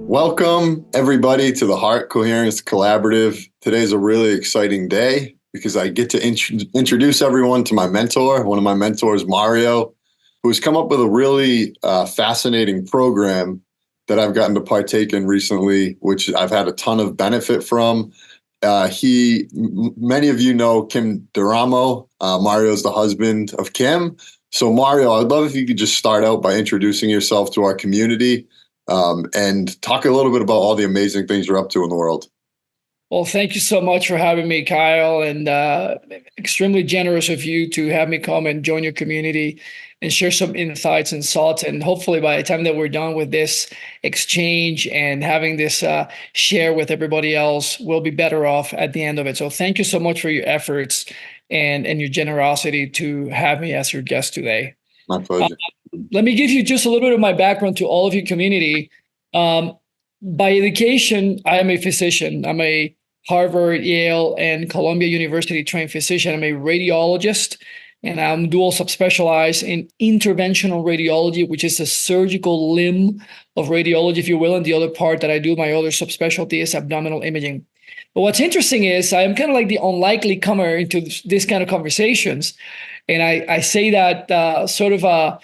Welcome, everybody, to the Heart Coherence Collaborative. Today's a really exciting day because I get to introduce everyone to my mentor, one of my mentors, Mario, who's come up with a really fascinating program that I've gotten to partake in recently, which I've had a ton of benefit from. Many of you know Kim Duramo. Mario's the husband of Kim. So, Mario, I'd love if you could just start out by introducing yourself to our community and talk a little bit about all the amazing things you're up to in the world. Well, thank you so much for having me, Kyle, and extremely generous of you to have me come and join your community and share some insights and thoughts. And hopefully by the time that we're done with this exchange and having this share with everybody else, we'll be better off at the end of it. So thank you so much for your efforts and your generosity to have me as your guest today. My pleasure. Let me give you just a little bit of my background to all of your community. By education, I am a physician. I'm a Harvard, Yale, and Columbia University trained physician. I'm a radiologist, and I'm dual subspecialized in interventional radiology, which is a surgical limb of radiology, if you will. And the other part that I do, my other subspecialty, is abdominal imaging. But what's interesting is I'm kind of like the unlikely comer into this kind of conversations. And I say that sort of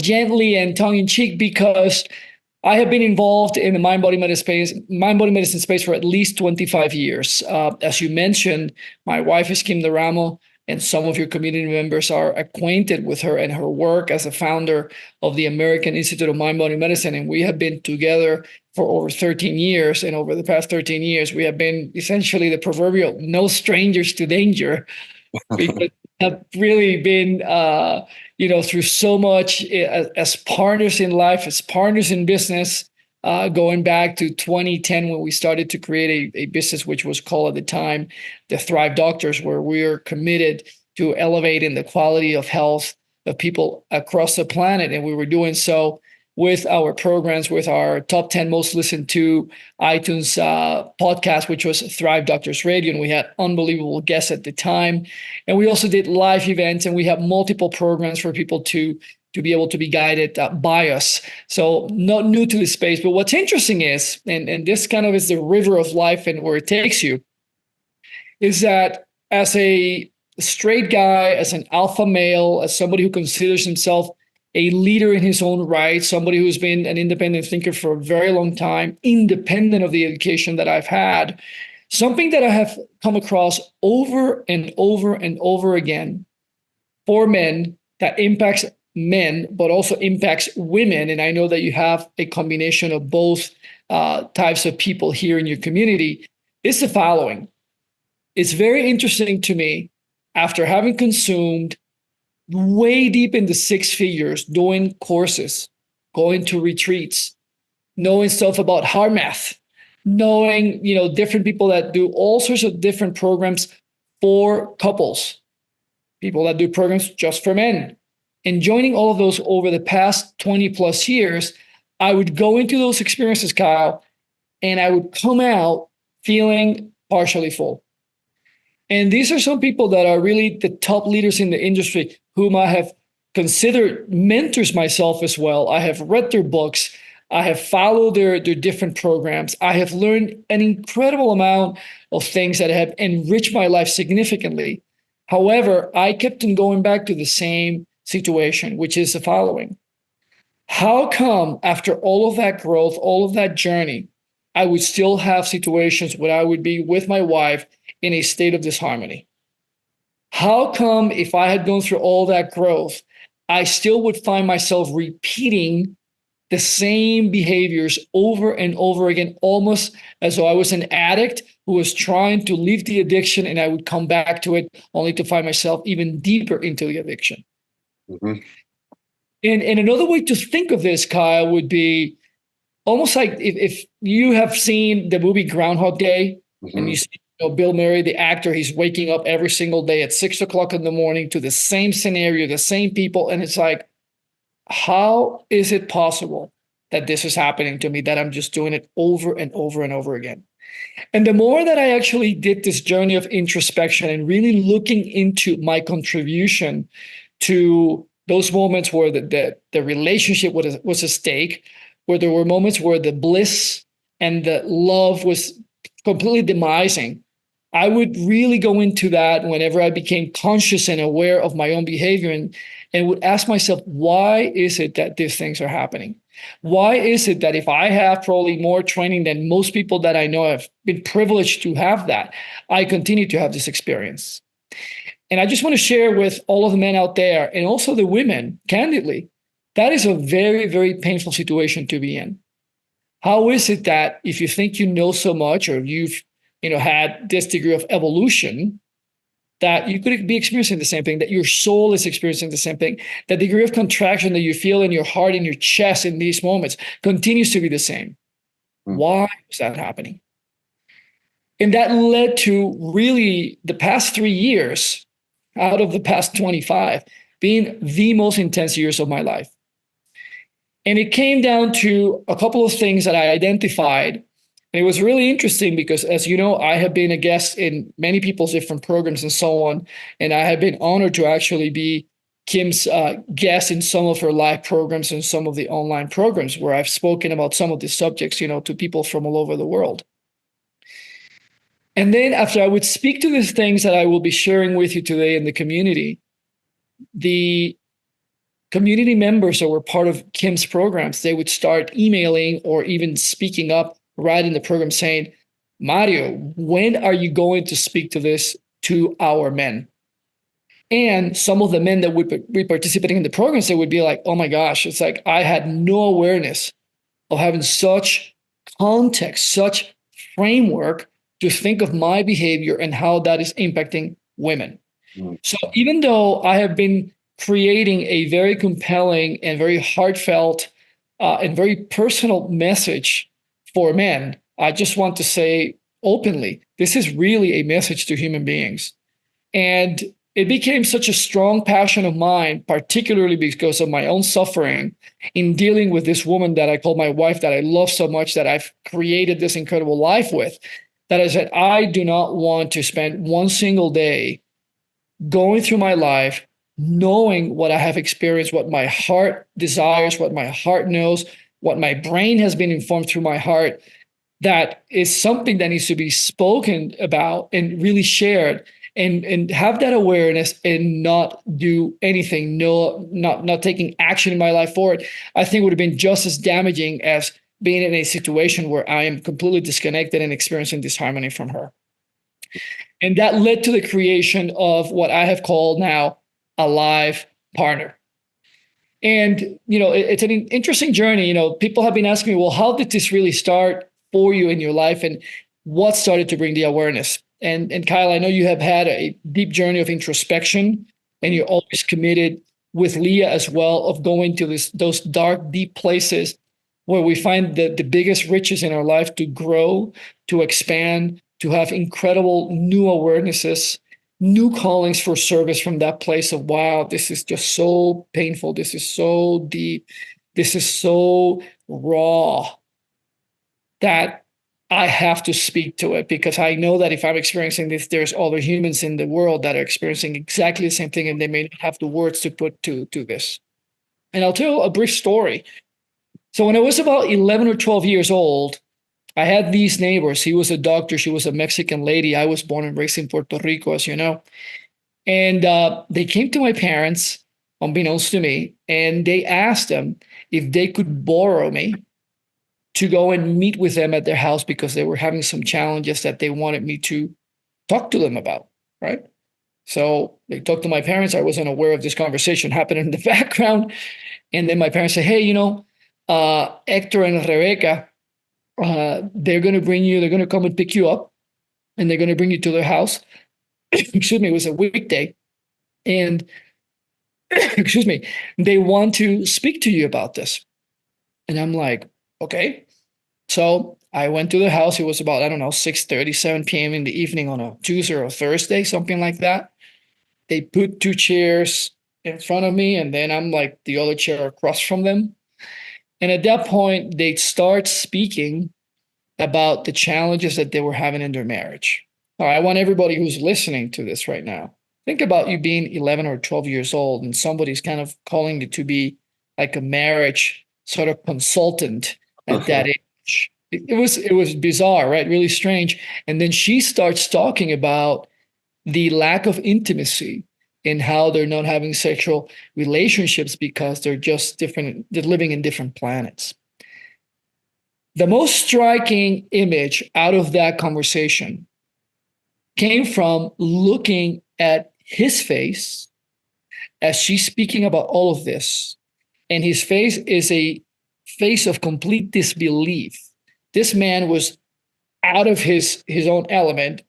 gently and tongue-in-cheek because I have been involved in the mind-body medicine space for at least 25 years. As you mentioned, my wife is Kim Duramo, and some of your community members are acquainted with her and her work as a founder of the American Institute of Mind-Body Medicine. And we have been together for over 13 years. And over the past 13 years, we have been essentially the proverbial no strangers to danger because we have really been through so much as partners in life, as partners in business, going back to 2010 when we started to create a business which was called at the time the Thrive Doctors, where we're committed to elevating the quality of health of people across the planet. And we were doing so with our programs, with our top 10 most listened to iTunes podcast, which was Thrive Doctors Radio. And we had unbelievable guests at the time. And we also did live events, and we have multiple programs for people to be able to be guided by us. So not new to the space. But what's interesting is, and this kind of is the river of life and where it takes you, is that as a straight guy, as an alpha male, as somebody who considers himself a leader in his own right, somebody who's been an independent thinker for a very long time, independent of the education that I've had, something that I have come across over and over and over again for men that impacts men, but also impacts women. And I know that you have a combination of both types of people here in your community, is the following. It's very interesting to me, after having consumed way deep in the six figures, doing courses, going to retreats, knowing stuff about heart math, knowing, different people that do all sorts of different programs for couples, people that do programs just for men. And joining all of those over the past 20 plus years, I would go into those experiences, Kyle, and I would come out feeling partially full. And these are some people that are really the top leaders in the industry, whom I have considered mentors myself as well. I have read their books. I have followed their different programs. I have learned an incredible amount of things that have enriched my life significantly. However, I kept on going back to the same situation, which is the following. How come after all of that growth, all of that journey, I would still have situations where I would be with my wife in a state of disharmony? How come if I had gone through all that growth, I still would find myself repeating the same behaviors over and over again, almost as though I was an addict who was trying to leave the addiction, and I would come back to it only to find myself even deeper into the addiction? Mm-hmm. And another way to think of this, Kyle, would be almost like if you have seen the movie Groundhog Day, mm-hmm. and you see Bill Murray, the actor, he's waking up every single day at 6 o'clock in the morning to the same scenario, the same people. And it's like, how is it possible that this is happening to me, that I'm just doing it over and over and over again? And the more that I actually did this journey of introspection and really looking into my contribution to those moments where the relationship was at stake, where there were moments where the bliss and the love was completely demising, I would really go into that whenever I became conscious and aware of my own behavior, and would ask myself, why is it that these things are happening? Why is it that if I have probably more training than most people that I know have been privileged to have that, I continue to have this experience? And I just want to share with all of the men out there and also the women, candidly, that is a very, very painful situation to be in. How is it that if you think you know so much, or you've had this degree of evolution, that you could be experiencing the same thing, that your soul is experiencing the same thing, that the degree of contraction that you feel in your heart, in your chest in these moments continues to be the same? Why is that happening? And that led to really the past 3 years out of the past 25 being the most intense years of my life. And it came down to a couple of things that I identified. And it was really interesting because, as you know, I have been a guest in many people's different programs and so on. And I have been honored to actually be Kim's guest in some of her live programs and some of the online programs where I've spoken about some of these subjects, to people from all over the world. And then after I would speak to these things that I will be sharing with you today in the community, the community members that were part of Kim's programs, they would start emailing or even speaking up right in the program saying, Mario, when are you going to speak to this to our men? And some of the men that would be participating in the programs, they would be like, oh my gosh, it's like I had no awareness of having such context, such framework to think of my behavior and how that is impacting women. So even though I have been creating a very compelling and very heartfelt and very personal message for men, I just want to say openly, this is really a message to human beings. And it became such a strong passion of mine, particularly because of my own suffering in dealing with this woman that I call my wife, that I love so much, that I've created this incredible life with, that I said, I do not want to spend one single day going through my life knowing what I have experienced, what my heart desires, what my heart knows, what my brain has been informed through my heart. That is something that needs to be spoken about and really shared, and have that awareness and not do anything, not taking action in my life for it. I think would have been just as damaging as being in a situation where I am completely disconnected and experiencing disharmony from her. And that led to the creation of what I have called now a life partner. And, it's an interesting journey. People have been asking me, well, how did this really start for you in your life, and what started to bring the awareness? And Kyle, I know you have had a deep journey of introspection, and you're always committed with Leah as well of going to those dark, deep places where we find the biggest riches in our life to grow, to expand, to have incredible new awarenesses, new callings for service from that place of, wow, this is just so painful. This is so deep. This is so raw that I have to speak to it, because I know that if I'm experiencing this, there's other humans in the world that are experiencing exactly the same thing, and they may not have the words to put to this. And I'll tell a brief story. So when I was about 11 or 12 years old, I had these neighbors. He was a doctor. She was a Mexican lady. I was born and raised in Puerto Rico, as you know. And they came to my parents, unbeknownst to me, and they asked them if they could borrow me to go and meet with them at their house because they were having some challenges that they wanted me to talk to them about, right? So they talked to my parents. I wasn't aware of this conversation happening in the background. And then my parents said, hey, Hector and Rebecca, they're going to come and pick you up, and they're going to bring you to their house. Excuse me, it was a weekday. And excuse me, they want to speak to you about this. And I'm like, okay. So I went to the house. It was about, 6:30, 7 p.m. in the evening on a Tuesday or a Thursday, something like that. They put 2 chairs in front of me, and then I'm like the other chair across from them. And at that point, they start speaking about the challenges that they were having in their marriage. All right, I want everybody who's listening to this right now, think about you being 11 or 12 years old, and somebody's kind of calling you to be like a marriage sort of consultant at that age. It was bizarre, right? Really strange. And then she starts talking about the lack of intimacy and how they're not having sexual relationships because they're just different, they're living in different planets. The most striking image out of that conversation came from looking at his face as she's speaking about all of this. And his face is a face of complete disbelief. This man was out of his own element,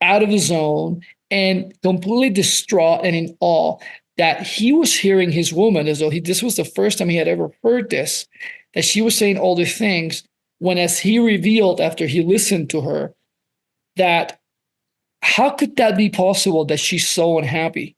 out of the zone, and completely distraught and in awe that he was hearing his woman as though this was the first time he had ever heard this, that she was saying all these things, when as he revealed after he listened to her, that how could that be possible that she's so unhappy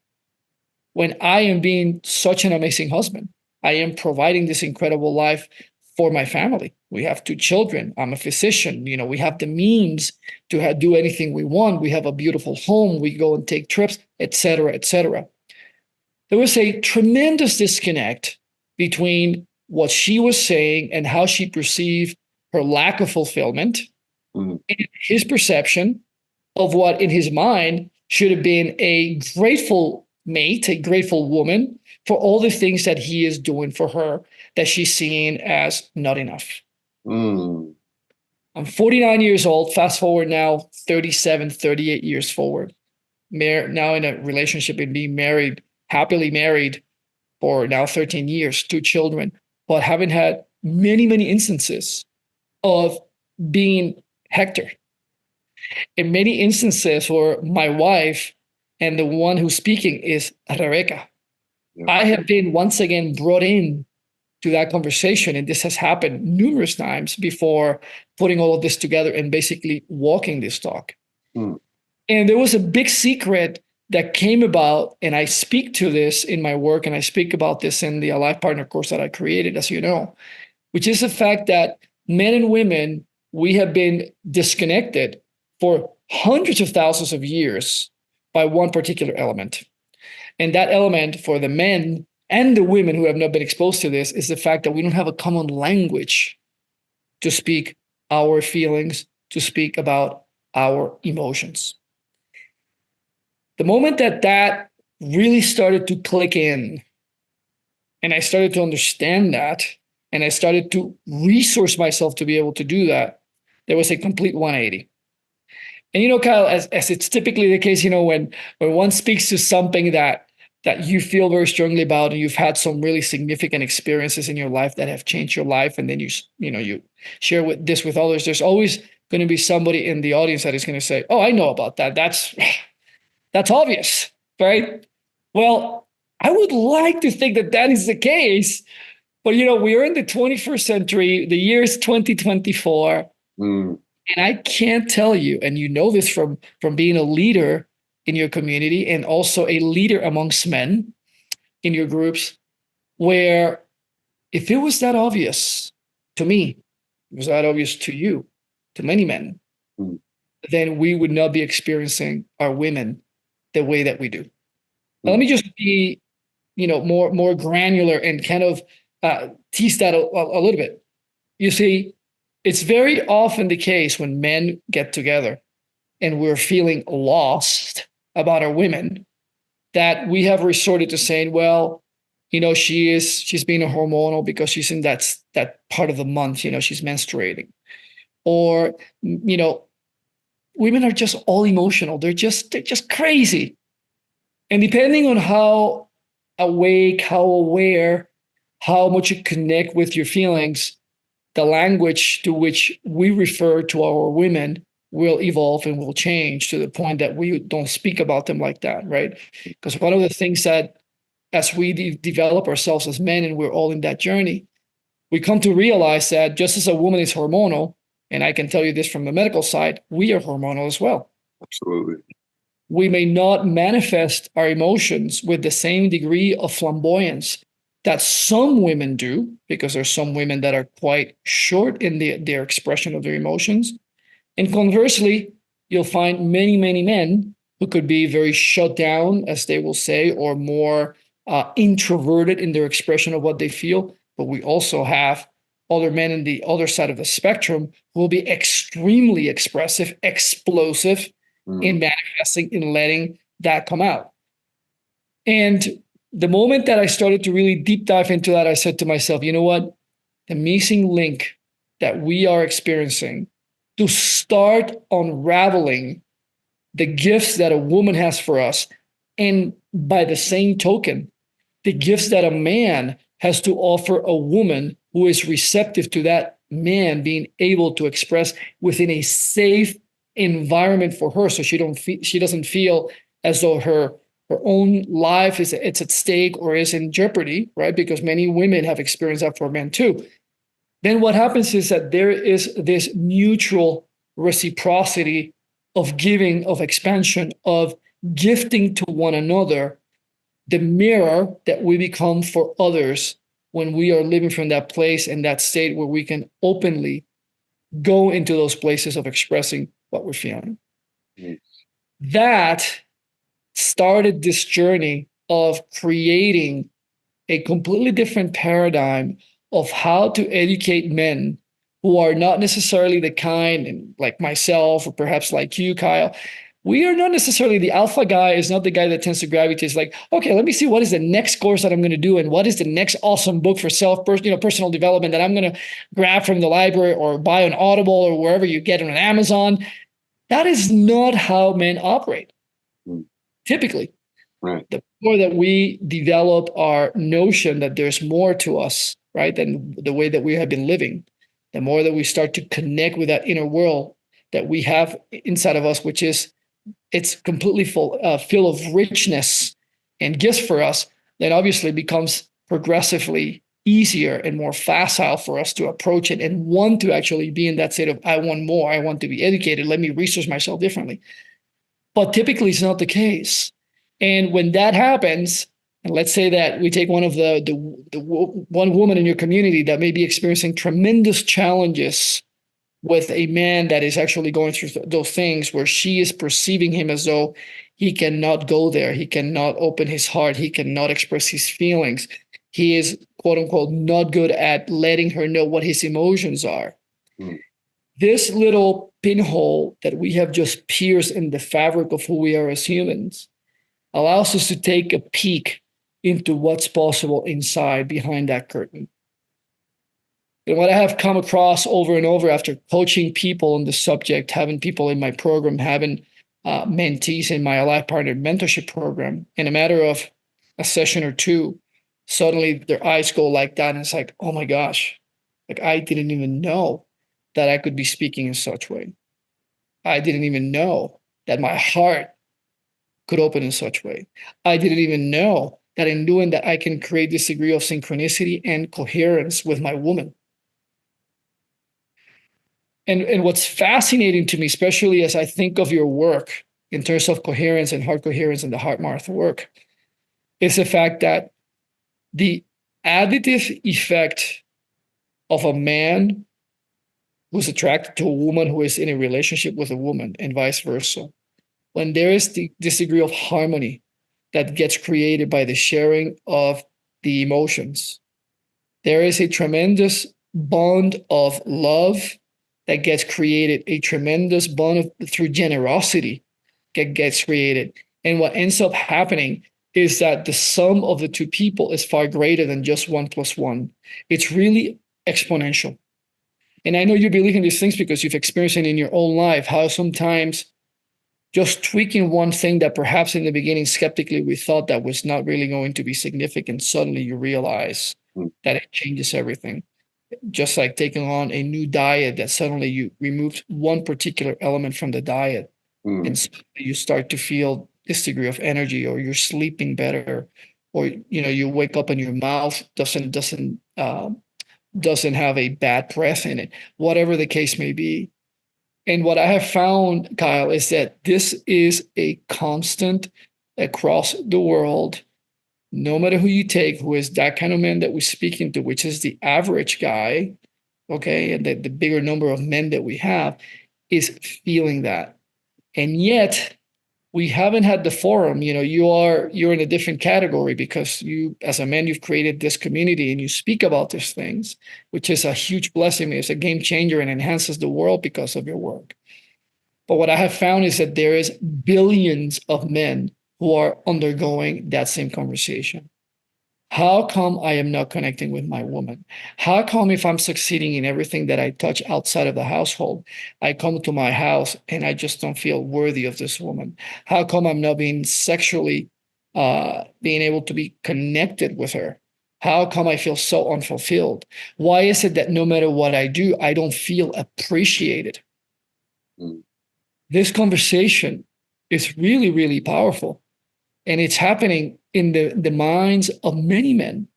when I am being such an amazing husband? I am providing this incredible life for my family. We have 2 children. I'm a physician. We have the means to do anything we want. We have a beautiful home. We go and take trips, et cetera, et cetera. There was a tremendous disconnect between what she was saying and how she perceived her lack of fulfillment and his perception of what in his mind should have been a grateful mate, a grateful woman for all the things that he is doing for her that she's seeing as not enough. I'm 49 years old. Fast forward now 37, 38 years forward. Now in a relationship and being married, happily married for now 13 years, 2 children, but having had many, many instances of being Hector. In many instances where my wife and the one who's speaking is Rebecca. Yeah. I have been once again brought in to that conversation, and this has happened numerous times before putting all of this together and basically walking this talk. And there was a big secret that came about, and I speak to this in my work, and I speak about this in the Alive Partner course that I created, as you know, which is the fact that men and women, we have been disconnected for hundreds of thousands of years by one particular element. And that element for the men and the women who have not been exposed to this is the fact that we don't have a common language to speak our feelings, to speak about our emotions. The moment that really started to click in, and I started to understand that, and I started to resource myself to be able to do that, there was a complete 180. And Kyle, as it's typically the case, when one speaks to something that you feel very strongly about, and you've had some really significant experiences in your life that have changed your life, and then you share this with others, there's always going to be somebody in the audience that is going to say, "Oh, I know about that. That's obvious, right?" Well, I would like to think that is the case, but we are in the 21st century. The year is 2024. And I can't tell you, and you know this from being a leader in your community and also a leader amongst men in your groups, where if it was that obvious to me, it was that obvious to you, to many men, then we would not be experiencing our women the way that we do. Now, let me just be, more granular and kind of tease that a little bit. You see, it's very often the case when men get together and we're feeling lost about our women that we have resorted to saying, well, she's being a hormonal because she's in that part of the month, she's menstruating. Or, women are just all emotional. They're just crazy. And depending on how awake, how aware, how much you connect with your feelings, the language to which we refer to our women will evolve and will change to the point that we don't speak about them like that, right? Because one of the things that as we develop ourselves as men and we're all in that journey, we come to realize that just as a woman is hormonal, and I can tell you this from the medical side, we are hormonal as well. Absolutely. We may not manifest our emotions with the same degree of flamboyance that some women do, because there's some women that are quite short in their expression of their emotions. And conversely, you'll find many, many men who could be very shut down, as they will say, or more introverted in their expression of what they feel. but we also have other men in the other side of the spectrum who will be extremely expressive, explosive in manifesting, in letting that come out. And the moment that I started to really deep dive into that, I said to myself, you know what? The missing link that we are experiencing to start unraveling the gifts that a woman has for us, and by the same token, the gifts that a man has to offer a woman who is receptive to that man being able to express within a safe environment for her, so she doesn't feel as though her own life is it's at stake or is in jeopardy, right? Because many women have experienced that for men too. Then what happens is that there is this mutual reciprocity of giving, of expansion, of gifting to one another, the mirror that we become for others when we are living from that place and that state where we can openly go into those places of expressing what we're feeling. That started this journey of creating a completely different paradigm of how to educate men who are not necessarily the kind, like myself or perhaps like you, Kyle. We are not necessarily the alpha guy, is not the guy that tends to gravitate. Like, okay, let me see what is the next course that I'm going to do, and what is the next awesome book for personal development that I'm going to grab from the library or buy on Audible or wherever you get it on Amazon. That is not how men operate. Typically, right. The more that we develop our notion that there's more to us, right, than the way that we have been living, the more that we start to connect with that inner world that we have inside of us, which is it's completely full of richness and gifts for us, then obviously becomes progressively easier and more facile for us to approach it and want to actually be in that state of, I want more, I want to be educated, let me resource myself differently. But typically it's not the case. And when that happens, and let's say that we take one of the one woman in your community that may be experiencing tremendous challenges with a man that is actually going through those things where she is perceiving him as though he cannot go there, he cannot open his heart, he cannot express his feelings. He is, quote unquote, not good at letting her know what his emotions are. This little pinhole that we have just pierced in the fabric of who we are as humans allows us to take a peek into what's possible inside behind that curtain. And what I have come across over and over after coaching people on the subject, having people in my program, having mentees in my Life Partner Mentorship program, in a matter of a session or two, suddenly their eyes go like that. And it's like, oh my gosh, like I didn't even know that I could be speaking in such a way. I didn't even know that my heart could open in such a way. I didn't even know that in doing that, I can create this degree of synchronicity and coherence with my woman. And what's fascinating to me, especially as I think of your work in terms of coherence and heart coherence and the heart math work, is the fact that the additive effect of a man who's attracted to a woman who is in a relationship with a woman and vice versa, when there is this degree of harmony that gets created by the sharing of the emotions, there is a tremendous bond of love that gets created, a tremendous bond through generosity that gets created. And what ends up happening is that the sum of the two people is far greater than just 1 + 1. It's really exponential. And I know you believe in these things because you've experienced it in your own life, how sometimes just tweaking one thing that perhaps in the beginning skeptically we thought that was not really going to be significant, suddenly you realize that it changes everything. Just like taking on a new diet that suddenly you removed one particular element from the diet and you start to feel this degree of energy, or you're sleeping better, or you wake up and your mouth doesn't have a bad breath in it, whatever the case may be. And what I have found, Kyle, is that this is a constant across the world. No matter who you take, who is that kind of man that we're speaking to, which is the average guy, okay, and the bigger number of men that we have, is feeling that. And yet, we haven't had the forum. You're in a different category because you, as a man, you've created this community and you speak about these things, which is a huge blessing. It's a game changer and enhances the world because of your work. But what I have found is that there is billions of men who are undergoing that same conversation. How come I am not connecting with my woman? How come if I'm succeeding in everything that I touch outside of the household, I come to my house and I just don't feel worthy of this woman? How come I'm not being sexually being able to be connected with her? How come I feel so unfulfilled? Why is it that no matter what I do, I don't feel appreciated? Mm. This conversation is really, really powerful. And it's happening in the minds of many men.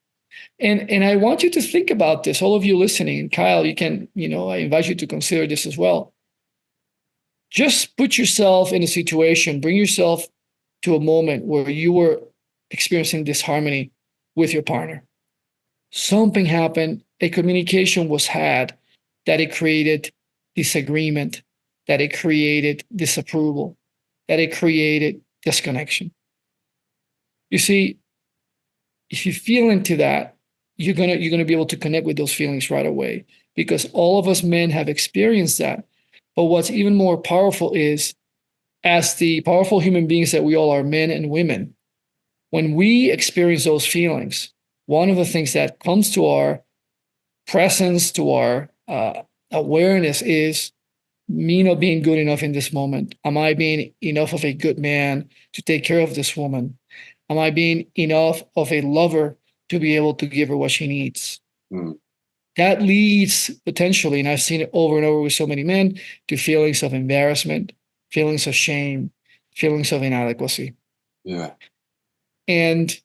And I want you to think about this, all of you listening. And Kyle, you can, I invite you to consider this as well. Just put yourself in a situation, bring yourself to a moment where you were experiencing disharmony with your partner. Something happened, a communication was had that it created disagreement, that it created disapproval, that it created disconnection. You see, if you feel into that, you're gonna be able to connect with those feelings right away, because all of us men have experienced that. But what's even more powerful is, as the powerful human beings that we all are, men and women, when we experience those feelings, one of the things that comes to our presence, to our awareness, is me not being good enough in this moment. Am I being enough of a good man to take care of this woman? Am I being enough of a lover to be able to give her what she needs? Mm. That leads potentially, and I've seen it over and over with so many men, to feelings of embarrassment, feelings of shame, feelings of inadequacy. Yeah. And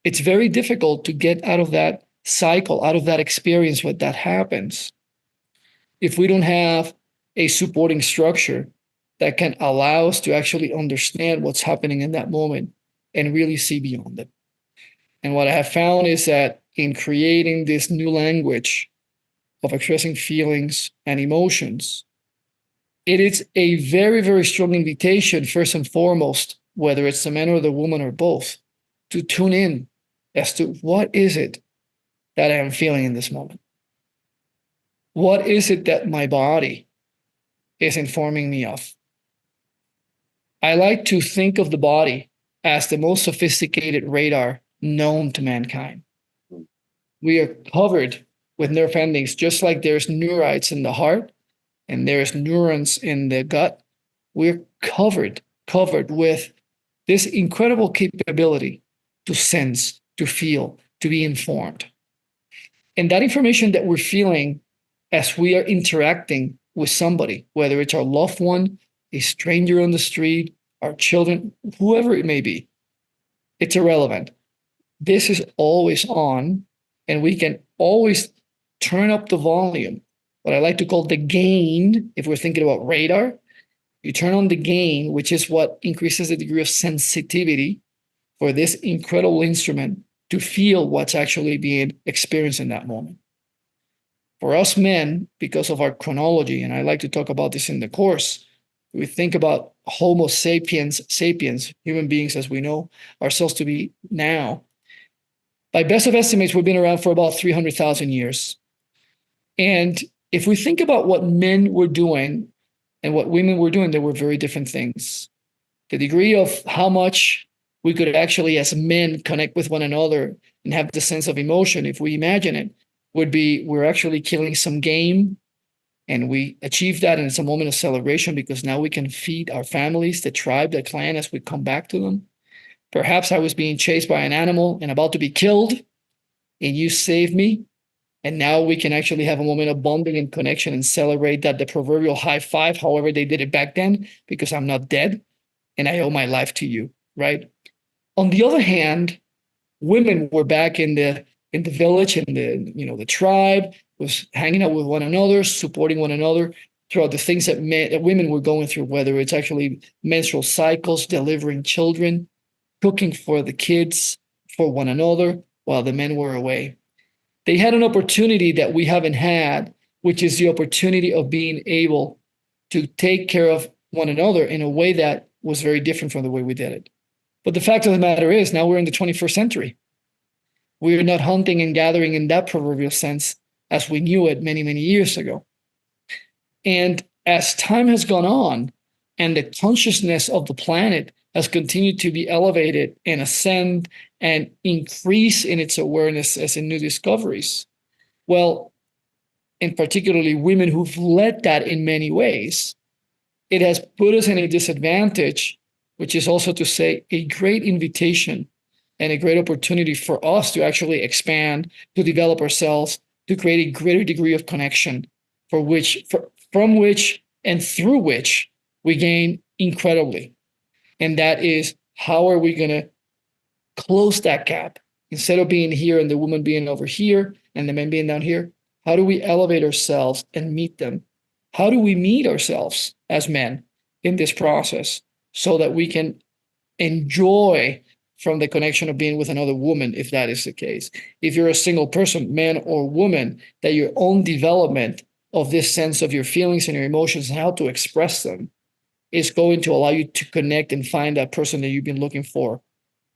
it's very difficult to get out of that cycle, out of that experience when that happens, if we don't have a supporting structure that can allow us to actually understand what's happening in that moment and really see beyond it. And what I have found is that in creating this new language of expressing feelings and emotions, it is a very, very strong invitation, first and foremost, whether it's the man or the woman or both, to tune in as to what is it that I am feeling in this moment? What is it that my body is informing me of? I like to think of the body as the most sophisticated radar known to mankind. We are covered with nerve endings, just like there's neurites in the heart and there's neurons in the gut. We're covered with this incredible capability to sense, to feel, to be informed. And that information that we're feeling as we are interacting with somebody, whether it's our loved one, a stranger on the street, our children, whoever it may be, it's irrelevant. This is always on, and we can always turn up the volume. What I like to call the gain, if we're thinking about radar, you turn on the gain, which is what increases the degree of sensitivity for this incredible instrument to feel what's actually being experienced in that moment. For us men, because of our chronology, and I like to talk about this in the course, we think about Homo sapiens, human beings as we know ourselves to be now. By best of estimates, we've been around for about 300,000 years. And if we think about what men were doing and what women were doing, they were very different things. The degree of how much we could actually, as men, connect with one another and have the sense of emotion, if we imagine it, would be we're actually killing some game, and we achieve that, and it's a moment of celebration because now we can feed our families, the tribe, the clan, as we come back to them. Perhaps I was being chased by an animal and about to be killed, and you saved me. And now we can actually have a moment of bonding and connection and celebrate that, the proverbial high five, however they did it back then, because I'm not dead and I owe my life to you, right? On the other hand, women were back in the village, in the tribe, was hanging out with one another, supporting one another throughout the things that women were going through, whether it's actually menstrual cycles, delivering children, cooking for the kids, for one another, while the men were away. They had an opportunity that we haven't had, which is the opportunity of being able to take care of one another in a way that was very different from the way we did it. But the fact of the matter is, now we're in the 21st century. We are not hunting and gathering in that proverbial sense as we knew it many, many years ago. And as time has gone on and the consciousness of the planet has continued to be elevated and ascend and increase in its awareness as in new discoveries, well, and particularly women who've led that in many ways, it has put us in a disadvantage, which is also to say a great invitation and a great opportunity for us to actually expand, to develop ourselves, to create a greater degree of connection from which and through which we gain incredibly. And that is, how are we going to close that gap? Instead of being here and the woman being over here and the men being down here, how do we elevate ourselves and meet them? How do we meet ourselves as men in this process so that we can enjoy from the connection of being with another woman, if that is the case? If you're a single person, man or woman, that your own development of this sense of your feelings and your emotions and how to express them is going to allow you to connect and find that person that you've been looking for,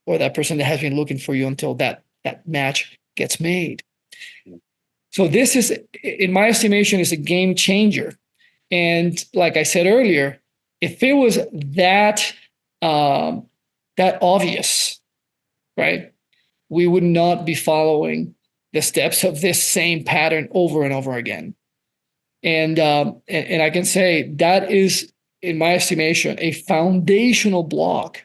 or that person that has been looking for you until that match gets made. So this is, in my estimation, is a game changer. And like I said earlier, if it was that obvious, right, we would not be following the steps of this same pattern over and over again. And I can say that is, in my estimation, a foundational block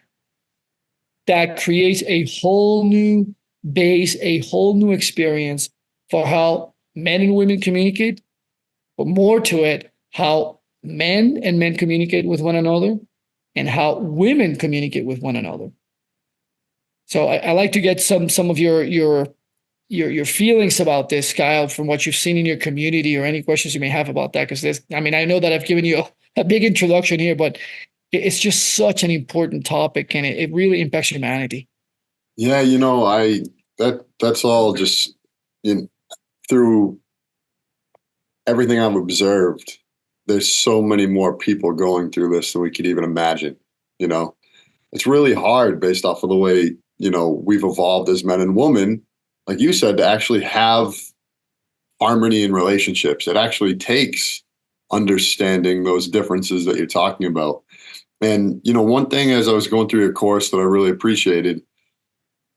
that creates a whole new base, a whole new experience for how men and women communicate, but more to it, how men and men communicate with one another and how women communicate with one another. So I like to get some of your feelings about this, Kyle, from what you've seen in your community, or any questions you may have about that. Because I know that I've given you a big introduction here, but it's just such an important topic, and it really impacts humanity. Yeah, that's all just through everything I've observed. There's so many more people going through this than we could even imagine. It's really hard based off of the way, we've evolved as men and women, like you said, to actually have harmony in relationships. It actually takes understanding those differences that you're talking about. And, one thing as I was going through your course that I really appreciated,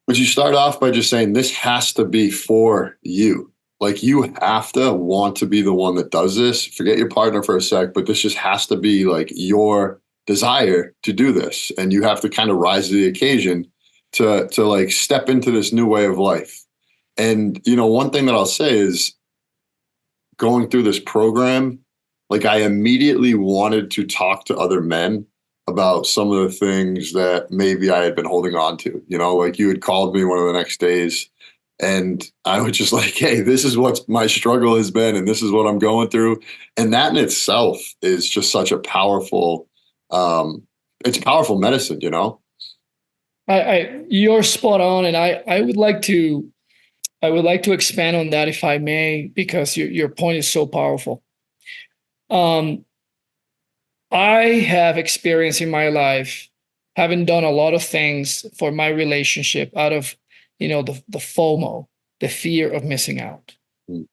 but you start off by just saying this has to be for you. Like, you have to want to be the one that does this. Forget your partner for a sec, but this just has to be like your desire to do this. And you have to kind of rise to the occasion to like step into this new way of life. And, one thing that I'll say is, going through this program, like, I immediately wanted to talk to other men about some of the things that maybe I had been holding on to. Like, you had called me one of the next days, and I was just like, hey, this is what my struggle has been, and this is what I'm going through. And that in itself is just such a powerful, it's powerful medicine, You're spot on, and I would like to expand on that, if I may, because your point is so powerful. I have experience in my life having done a lot of things for my relationship out of, the FOMO, the fear of missing out. Mm.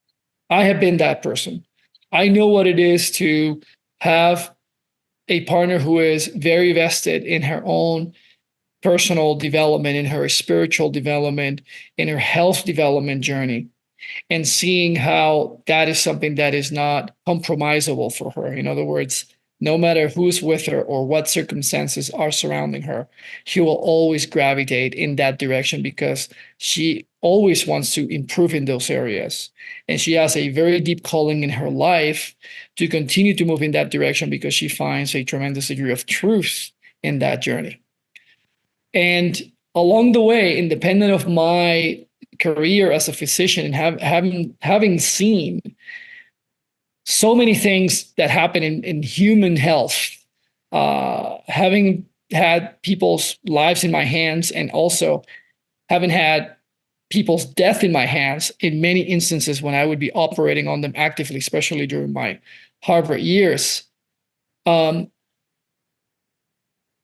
I have been that person. I know what it is to have a partner who is very vested in her own personal development, in her spiritual development, in her health development journey, and seeing how that is something that is not compromisable for her. In other words, no matter who's with her or what circumstances are surrounding her, she will always gravitate in that direction because she always wants to improve in those areas. And she has a very deep calling in her life to continue to move in that direction because she finds a tremendous degree of truth in that journey. And along the way, independent of my career as a physician and having seen so many things that happen in human health, having had people's lives in my hands, and also having had people's death in my hands in many instances when I would be operating on them actively, especially during my Harvard years.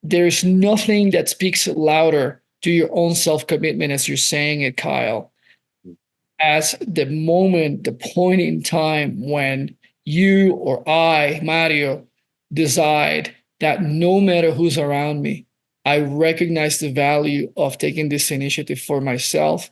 there's nothing that speaks louder to your own self-commitment, as you're saying it, Kyle, as the moment, the point in time when you or I, Mario, decide that no matter who's around me, I recognize the value of taking this initiative for myself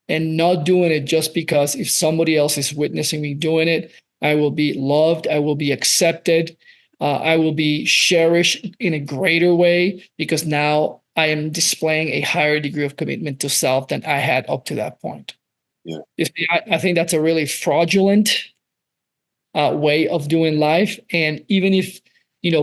and not doing it just because if somebody else is witnessing me doing it, I will be loved, I will be accepted, I will be cherished in a greater way because now I am displaying a higher degree of commitment to self than I had up to that point. Yeah. I think that's a really fraudulent way of doing life. And even if,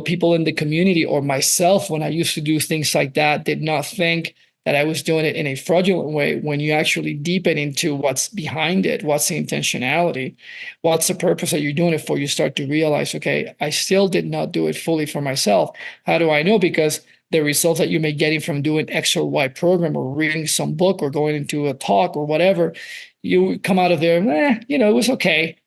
people in the community or myself, when I used to do things like that, did not think that I was doing it in a fraudulent way, when you actually deepen into what's behind it, what's the intentionality, what's the purpose that you're doing it for, you start to realize, okay, I still did not do it fully for myself. How do I know? Because the results that you may getting from doing X or Y program or reading some book or going into a talk or whatever, you come out of there, it was okay.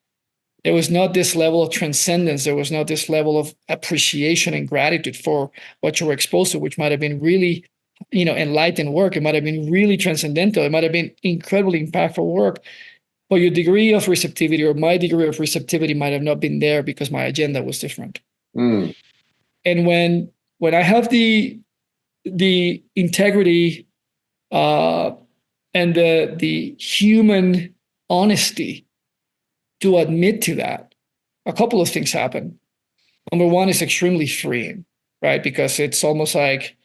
There was not this level of transcendence. There was not this level of appreciation and gratitude for what you were exposed to, which might have been really, enlightened work. It might have been really transcendental. It might have been incredibly impactful work. But your degree of receptivity or my degree of receptivity might have not been there because my agenda was different. Mm. And when I have the integrity and the human honesty to admit to that, a couple of things happen. Number one is extremely freeing, right? Because it's almost like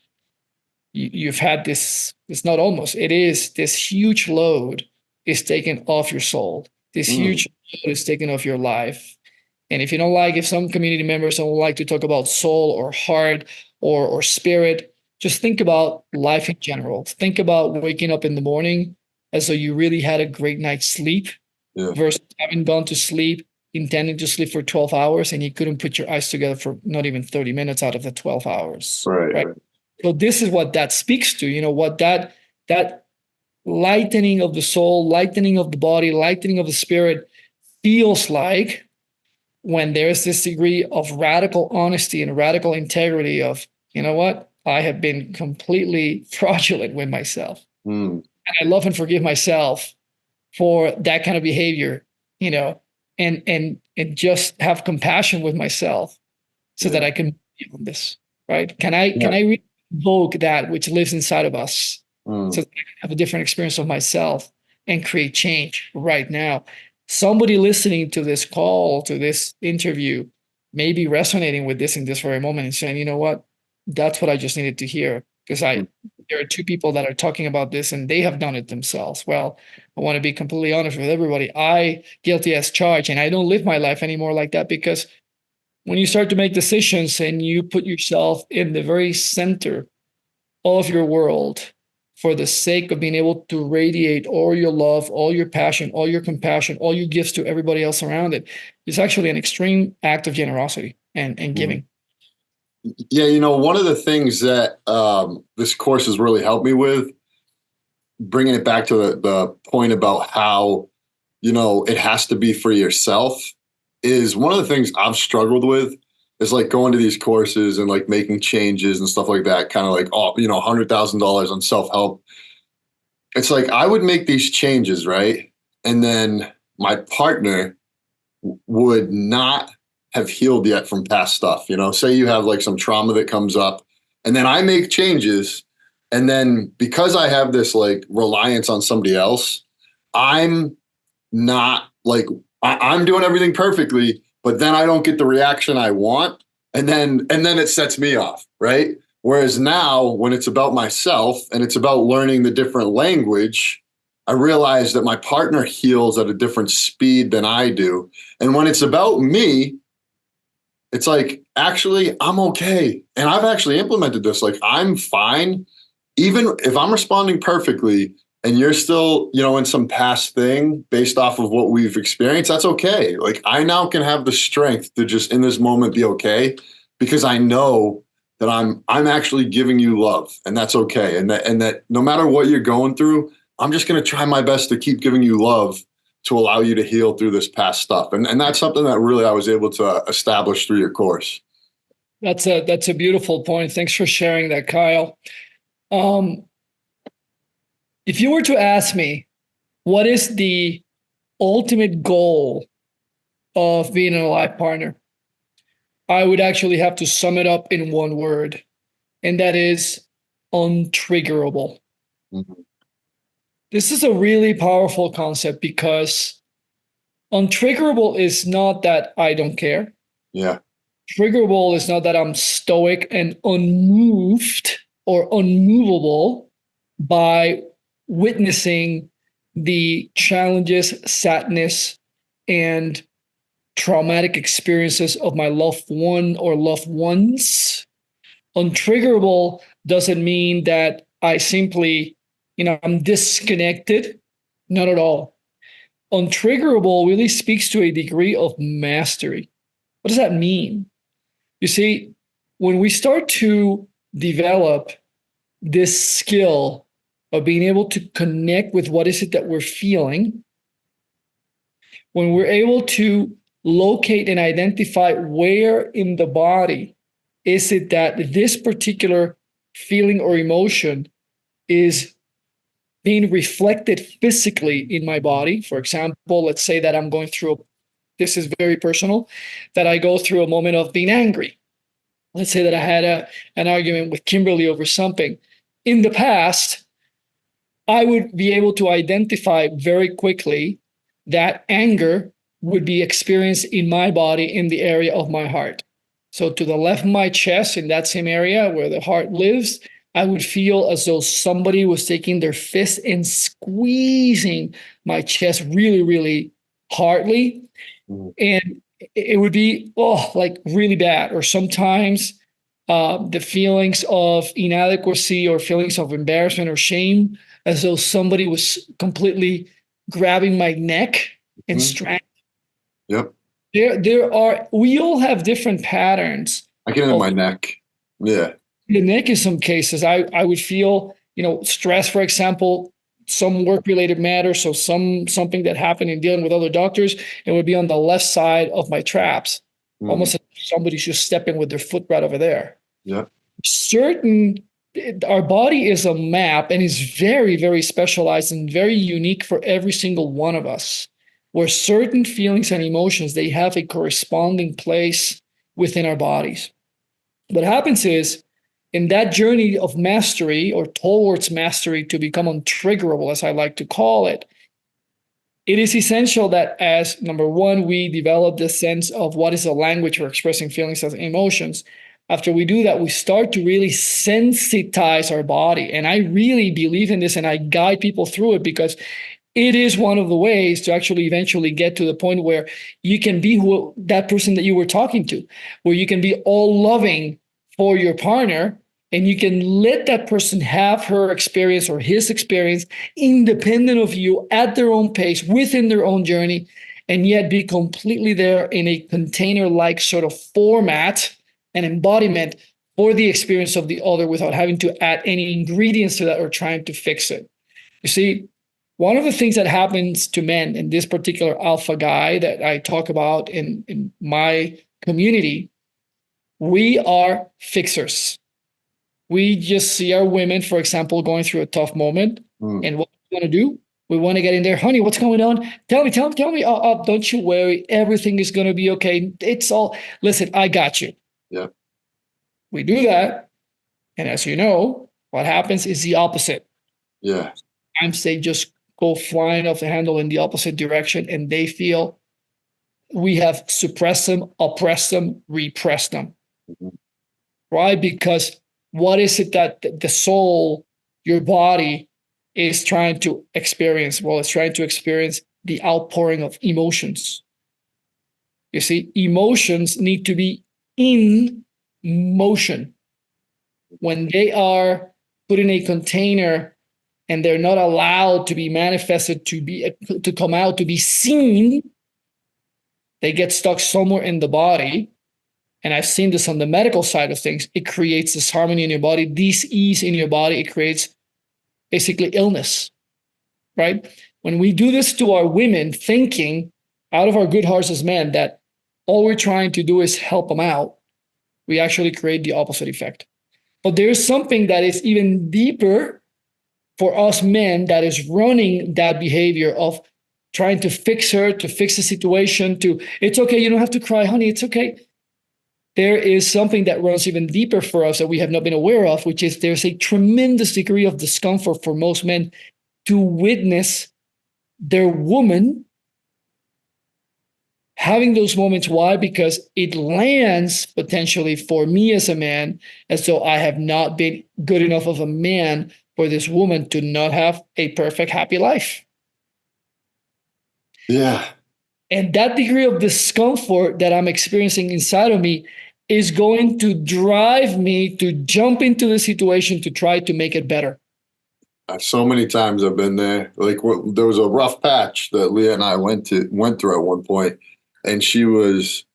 you've had this, it's not almost, it is this huge load is taken off your soul. This huge load is taken off your life. And if you don't like, if some community members don't like to talk about soul or heart or spirit, just think about life in general. Think about waking up in the morning as though you really had a great night's sleep versus having gone to sleep, intending to sleep for 12 hours, and you couldn't put your eyes together for not even 30 minutes out of the 12 hours. Right. So this is what that speaks to, what that lightening of the soul, lightening of the body, lightening of the spirit feels like when there's this degree of radical honesty and radical integrity of, you know what, I have been completely fraudulent with myself. And I love and forgive myself for that kind of behavior, and just have compassion with myself so that I can be on this, right? Can I revoke that which lives inside of us so that I can have a different experience of myself and create change right now? Somebody listening to this call, to this interview, may be resonating with this in this very moment and saying, you know what, that's what I just needed to hear. Because there are two people that are talking about this and they have done it themselves. Well, I want to be completely honest with everybody. I guilty as charged, and I don't live my life anymore like that, because when you start to make decisions and you put yourself in the very center of your world for the sake of being able to radiate all your love, all your passion, all your compassion, all your gifts to everybody else around it, it's actually an extreme act of generosity and giving. Yeah, one of the things that this course has really helped me with, bringing it back to the point about how, it has to be for yourself, is one of the things I've struggled with is like going to these courses and like making changes and stuff like that, kind of like, $100,000 on self-help. It's like I would make these changes, right? And then my partner would not have healed yet from past stuff. Say you have like some trauma that comes up, and then I make changes, and then because I have this like reliance on somebody else, I'm not like I'm doing everything perfectly, but then I don't get the reaction I want, and then it sets me off, right? Whereas now, when it's about myself and it's about learning the different language, I realize that my partner heals at a different speed than I do. And when it's about me, it's like, actually, I'm okay. And I've actually implemented this. Like, I'm fine. Even if I'm responding perfectly and you're still, in some past thing based off of what we've experienced, that's okay. Like, I now can have the strength to just in this moment be okay, because I know that I'm actually giving you love, and that's okay. And that no matter what you're going through, I'm just going to try my best to keep giving you love to allow you to heal through this past stuff. And that's something that really I was able to establish through your course. That's a beautiful point. Thanks for sharing that, Kyle. Um, if you were to ask me, what is the ultimate goal of being a life partner? I would actually have to sum it up in one word, and that is untriggerable. Mhm. This is a really powerful concept because untriggerable is not that I don't care. Yeah. Triggerable is not that I'm stoic and unmoved or unmovable by witnessing the challenges, sadness, and traumatic experiences of my loved one or loved ones. Untriggerable doesn't mean that I simply, I'm disconnected. Not at all. Untriggerable really speaks to a degree of mastery. What does that mean? You see, when we start to develop this skill of being able to connect with what is it that we're feeling, when we're able to locate and identify where in the body is it that this particular feeling or emotion is being reflected physically in my body. For example, let's say that I'm going through, this is very personal, that I go through a moment of being angry. Let's say that I had an argument with Kimberly over something. In the past, I would be able to identify very quickly that anger would be experienced in my body in the area of my heart. So to the left of my chest, in that same area where the heart lives, I would feel as though somebody was taking their fist and squeezing my chest really, really hardly. Mhm. And it would be, oh, like really bad. Or sometimes the feelings of inadequacy or feelings of embarrassment or shame, as though somebody was completely grabbing my neck and Mhm. strangling. Yep. We all have different patterns I get it in of my neck. Yeah. the neck in some cases. I would feel, stress, for example, some work related matter. So something that happened in dealing with other doctors, it would be on the left side of my traps, Mhm. almost as if somebody's just stepping with their foot right over there. Yep. Certain Our body is a map and is very, very specialized and very unique for every single one of us, where certain feelings and emotions, they have a corresponding place within our bodies. What happens is, in that journey of mastery or towards mastery to become untriggerable, as I like to call it, it is essential that, as number one, we develop the sense of what is the language for expressing feelings and emotions. After we do that, we start to really sensitize our body. And I really believe in this and I guide people through it because it is one of the ways to actually eventually get to the point where you can be that person that you were talking to, where you can be all loving for your partner and you can let that person have her experience or his experience independent of you at their own pace within their own journey, and yet be completely there in a container like sort of format and embodiment for the experience of the other without having to add any ingredients to that or trying to fix it. You see, one of the things that happens to men, in this particular alpha guy that I talk about in my community, we are fixers. We just see our women, for example, going through a tough moment. Mhm. And what we want to do? We want to get in there, honey, what's going on? Tell me. Oh, don't you worry. Everything is going to be okay. It's all, listen, I got you. Yep. We do that. And as you know, what happens is the opposite. Yeah. Sometimes they just go flying off the handle in the opposite direction and they feel we have suppressed them, oppressed them, repressed them. Mhm. Right? Because what is it that the soul, your body, is trying to experience? Well, it's trying to experience the outpouring of emotions. You see, emotions need to be in motion. When they are put in a container and they're not allowed to be manifested, to come out, to be seen, they get stuck somewhere in the body. And I've seen this on the medical side of things. It creates disharmony in your body, dis-ease in your body. It creates basically illness, right? When we do this to our women, thinking out of our good hearts as men that all we're trying to do is help them out, we actually create the opposite effect. But there's something that is even deeper for us men that is running that behavior of trying to fix her, to fix the situation, to, it's okay, you don't have to cry, honey, it's okay. There is something that runs even deeper for us that we have not been aware of, which is there's a tremendous degree of discomfort for most men to witness their woman having those moments. Why? Because it lands potentially for me as a man as though I have not been good enough of a man for this woman to not have a perfect, happy life. Yeah. And that degree of discomfort that I'm experiencing inside of me is going to drive me to jump into the situation to try to make it better. So many times I've been there. Like there was a rough patch that Leah and I went through at one point, and she was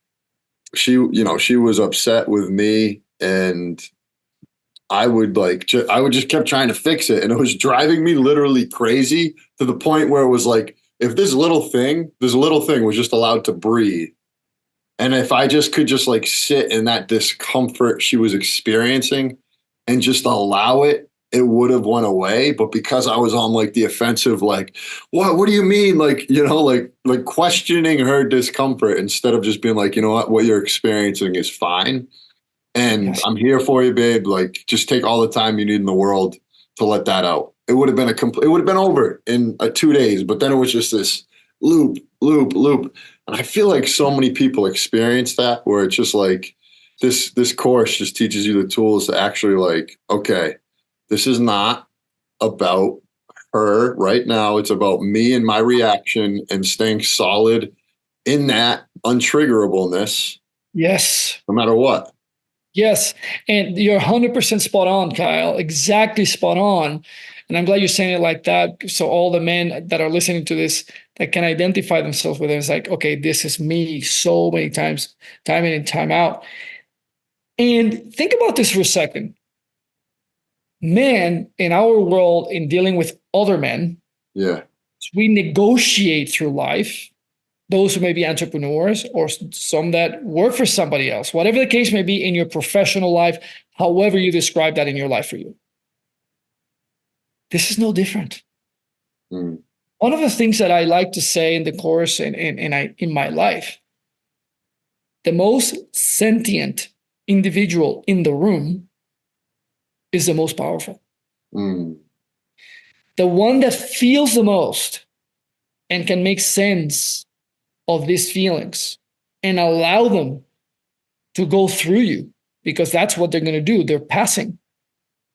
upset with me, and I would just kept trying to fix it, and it was driving me literally crazy to the point where it was like, if this little thing was just allowed to breathe, and if I just could just like sit in that discomfort she was experiencing and just allow it, it would have went away. But because I was on like the offensive, like, what do you mean? Like, like questioning her discomfort instead of just being like, you know what you're experiencing is fine. And Yes. I'm here for you, babe. Like, just take all the time you need in the world to let that out. It would have been it would have been over in 2 days, but then it was just this loop. And I feel like so many people experience that, where it's just like this course just teaches you the tools to actually like, okay, this is not about her right now. It's about me and my reaction and staying solid in that untriggerableness. Yes. No matter what. Yes. And you're 100% spot on, Kyle. Exactly spot on. And I'm glad you're saying it like that. So all the men that are listening to this that can identify themselves with it, it's like, okay, this is me so many times, time in and time out. And think about this for a second. Men in our world, in dealing with other men, yeah, we negotiate through life. Those who may be entrepreneurs or some that work for somebody else, whatever the case may be in your professional life, however you describe that in your life for you. This is no different. Mm. One of the things that I like to say in the course and in my life, the most sentient individual in the room is the most powerful. Mm. The one that feels the most and can make sense of these feelings and allow them to go through you, because that's what they're going to do. They're passing,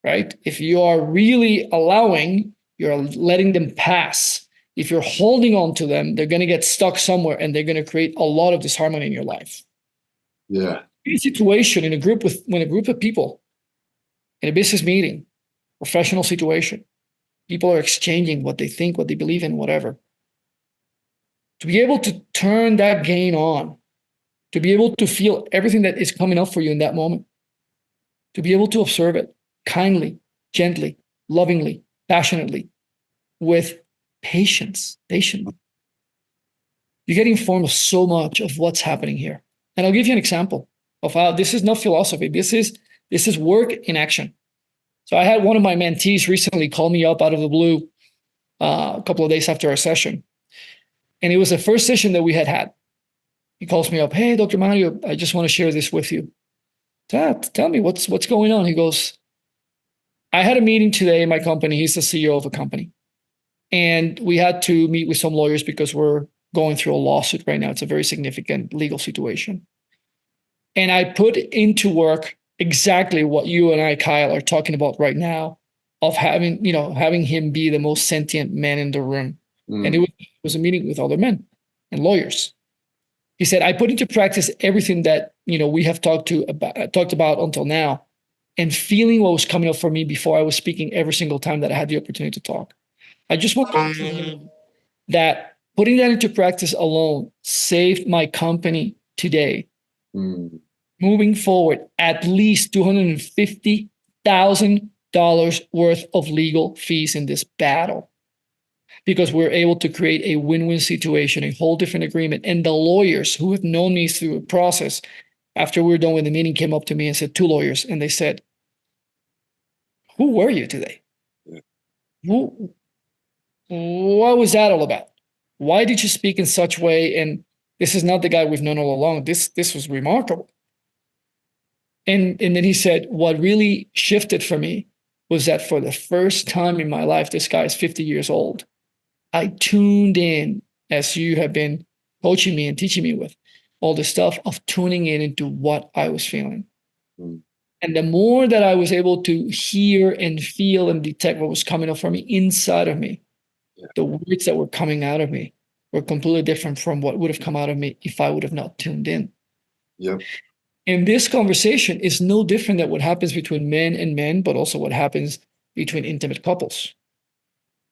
right? If you are really allowing, you're letting them pass. If you're holding on to them, they're going to get stuck somewhere and they're going to create a lot of disharmony in your life. Yeah. In a situation in a group when a group of people in a business meeting, professional situation, people are exchanging what they think, what they believe in, whatever. To be able to turn that gain on, to be able to feel everything that is coming up for you in that moment, to be able to observe it kindly, gently, lovingly, passionately, with patiently. You get informed of so much of what's happening here. And I'll give you an example of how this is not philosophy. This is work in action. So I had one of my mentees recently call me up out of the blue a couple of days after our session. And it was the first session that we had. He calls me up, hey, Dr. Mario, I just want to share this with you. Tell me what's going on. He goes, I had a meeting today in my company. He's the CEO of a company. And we had to meet with some lawyers because we're going through a lawsuit right now. It's a very significant legal situation. And I put into work exactly what you and I, Kyle, are talking about right now, of having him be the most sentient man in the room. Mm. And it was a meeting with other men and lawyers. He said, I put into practice everything that we have talked about until now, and feeling what was coming up for me before I was speaking every single time that I had the opportunity to talk. I just want to tell you that putting that into practice alone saved my company today, moving forward, at least $250,000 worth of legal fees in this battle, because we're able to create a win-win situation, a whole different agreement. And the lawyers who have known me through a process after we were done with the meeting, came up to me and said, two lawyers, and they said, who were you today? Yeah. What was that all about? Why did you speak in such way? And this is not the guy we've known all along. This was remarkable. And then he said, what really shifted for me was that for the first time in my life, this guy is 50 years old. I tuned in, as you have been coaching me and teaching me with all the stuff of tuning in into what I was feeling. Mm. And the more that I was able to hear and feel and detect what was coming up from me inside of me, the words that were coming out of me were completely different from what would have come out of me if I would have not tuned in. Yep. And this conversation is no different than what happens between men and men, but also what happens between intimate couples.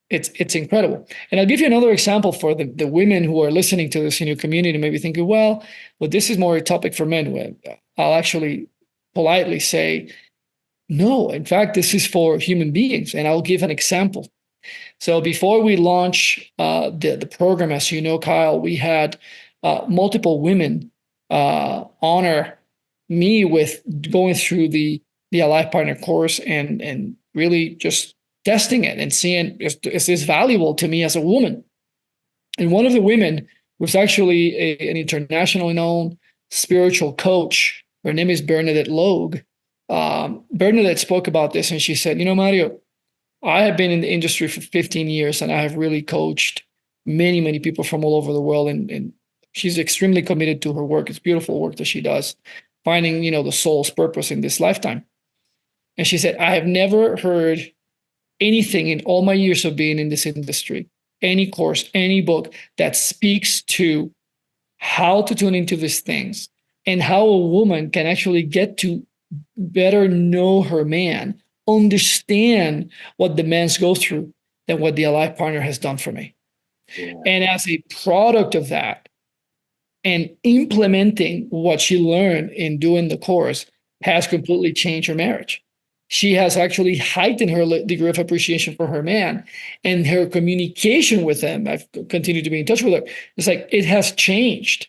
It's incredible. And I'll give you another example for the women who are listening to this in your community, maybe thinking, well, this is more a topic for men. I'll actually politely say, no, in fact, this is for human beings. And I'll give an example. So before we launch the program, as you know, Kyle, we had multiple women honor me with going through the Alive Partner course and really just testing it and seeing is this valuable to me as a woman. And one of the women was actually an internationally known spiritual coach. Her name is Bernadette Logue. Bernadette spoke about this and she said, Mario, I have been in the industry for 15 years and I have really coached many, many people from all over the world. And she's extremely committed to her work. It's beautiful work that she does, finding, the soul's purpose in this lifetime. And she said, I have never heard anything in all my years of being in this industry, any course, any book that speaks to how to tune into these things and how a woman can actually get to better know her man, understand what the men's go through than what the Alive Partner has done for me. Yeah. And as a product of that and implementing what she learned in doing the course has completely changed her marriage. She has actually heightened her degree of appreciation for her man and her communication with him. I've continued to be in touch with her. It's like it has changed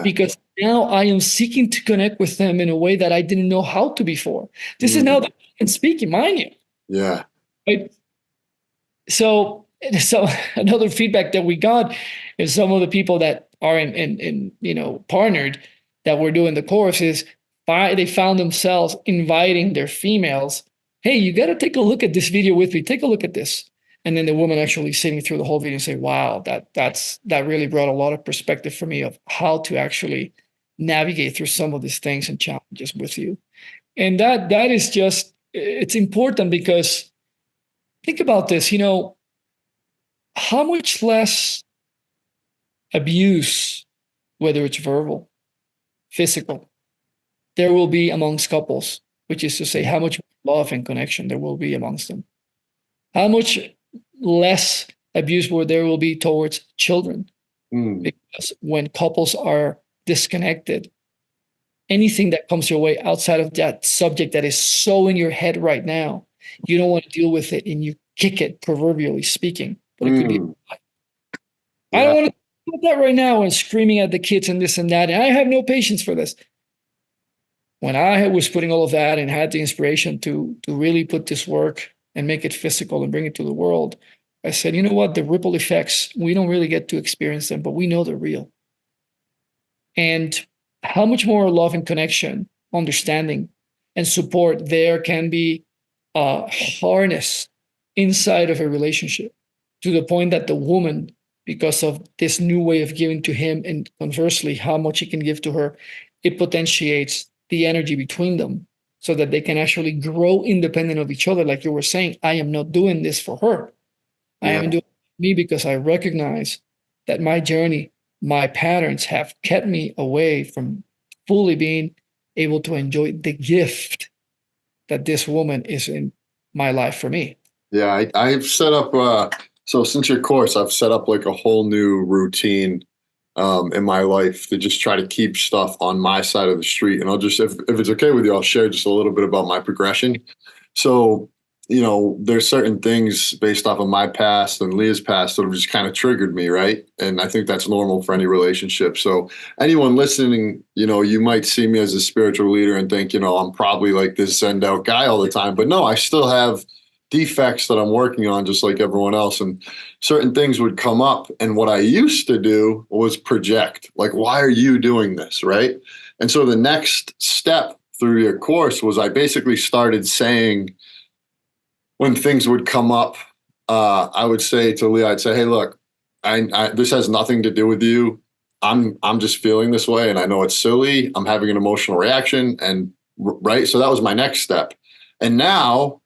because now I am seeking to connect with them in a way that I didn't know how to before. This is now that I can speak, mind you. Yeah. Right? So another feedback that we got is some of the people that are in partnered that were doing the course is they found themselves inviting their females, hey, you got to take a look at this video with me. Take a look at this. And then the woman actually sitting through the whole video and say, wow, that really brought a lot of perspective for me of how to actually navigate through some of these things and challenges with you. And that is just, it's important because think about this, how much less abuse, whether it's verbal, physical, there will be amongst couples, which is to say how much love and connection there will be amongst them. How much less abuse there will be towards children. Because when couples are disconnected, anything that comes your way outside of that subject that is so in your head right now, you don't want to deal with it and you kick it, proverbially speaking. But it could be, I don't want to do that right now and screaming at the kids and this and that. And I have no patience for this. When I was putting all of that and had the inspiration to really put this work and make it physical and bring it to the world, I said, you know what? The ripple effects, we don't really get to experience them, but we know they're real. And how much more love and connection, understanding, and support there can be harnessed inside of a relationship to the point that the woman, because of this new way of giving to him and conversely, how much he can give to her, it potentiates the energy between them so that they can actually grow independent of each other. Like you were saying, I am not doing this for her. I am doing it for me because I recognize that my journey, my patterns have kept me away from fully being able to enjoy the gift that this woman is in my life for me. Yeah, I've set up, so since your course, I've set up like a whole new routine in my life to just try to keep stuff on my side of the street. And I'll just, if it's okay with you, I'll share just a little bit about my progression. So there's certain things based off of my past and Leah's past that have just kind of triggered me, right? And I think that's normal for any relationship. So anyone listening, you might see me as a spiritual leader and think, I'm probably like this zen out guy all the time. But no, I still have defects that I'm working on just like everyone else. And certain things would come up. And what I used to do was project, like, why are you doing this, right? And so the next step through your course was I basically started saying, when things would come up, I would say to Leah, I'd say, "Hey, look, this has nothing to do with you. I'm just feeling this way, and I know it's silly. I'm having an emotional reaction, and right." So that was my next step, and now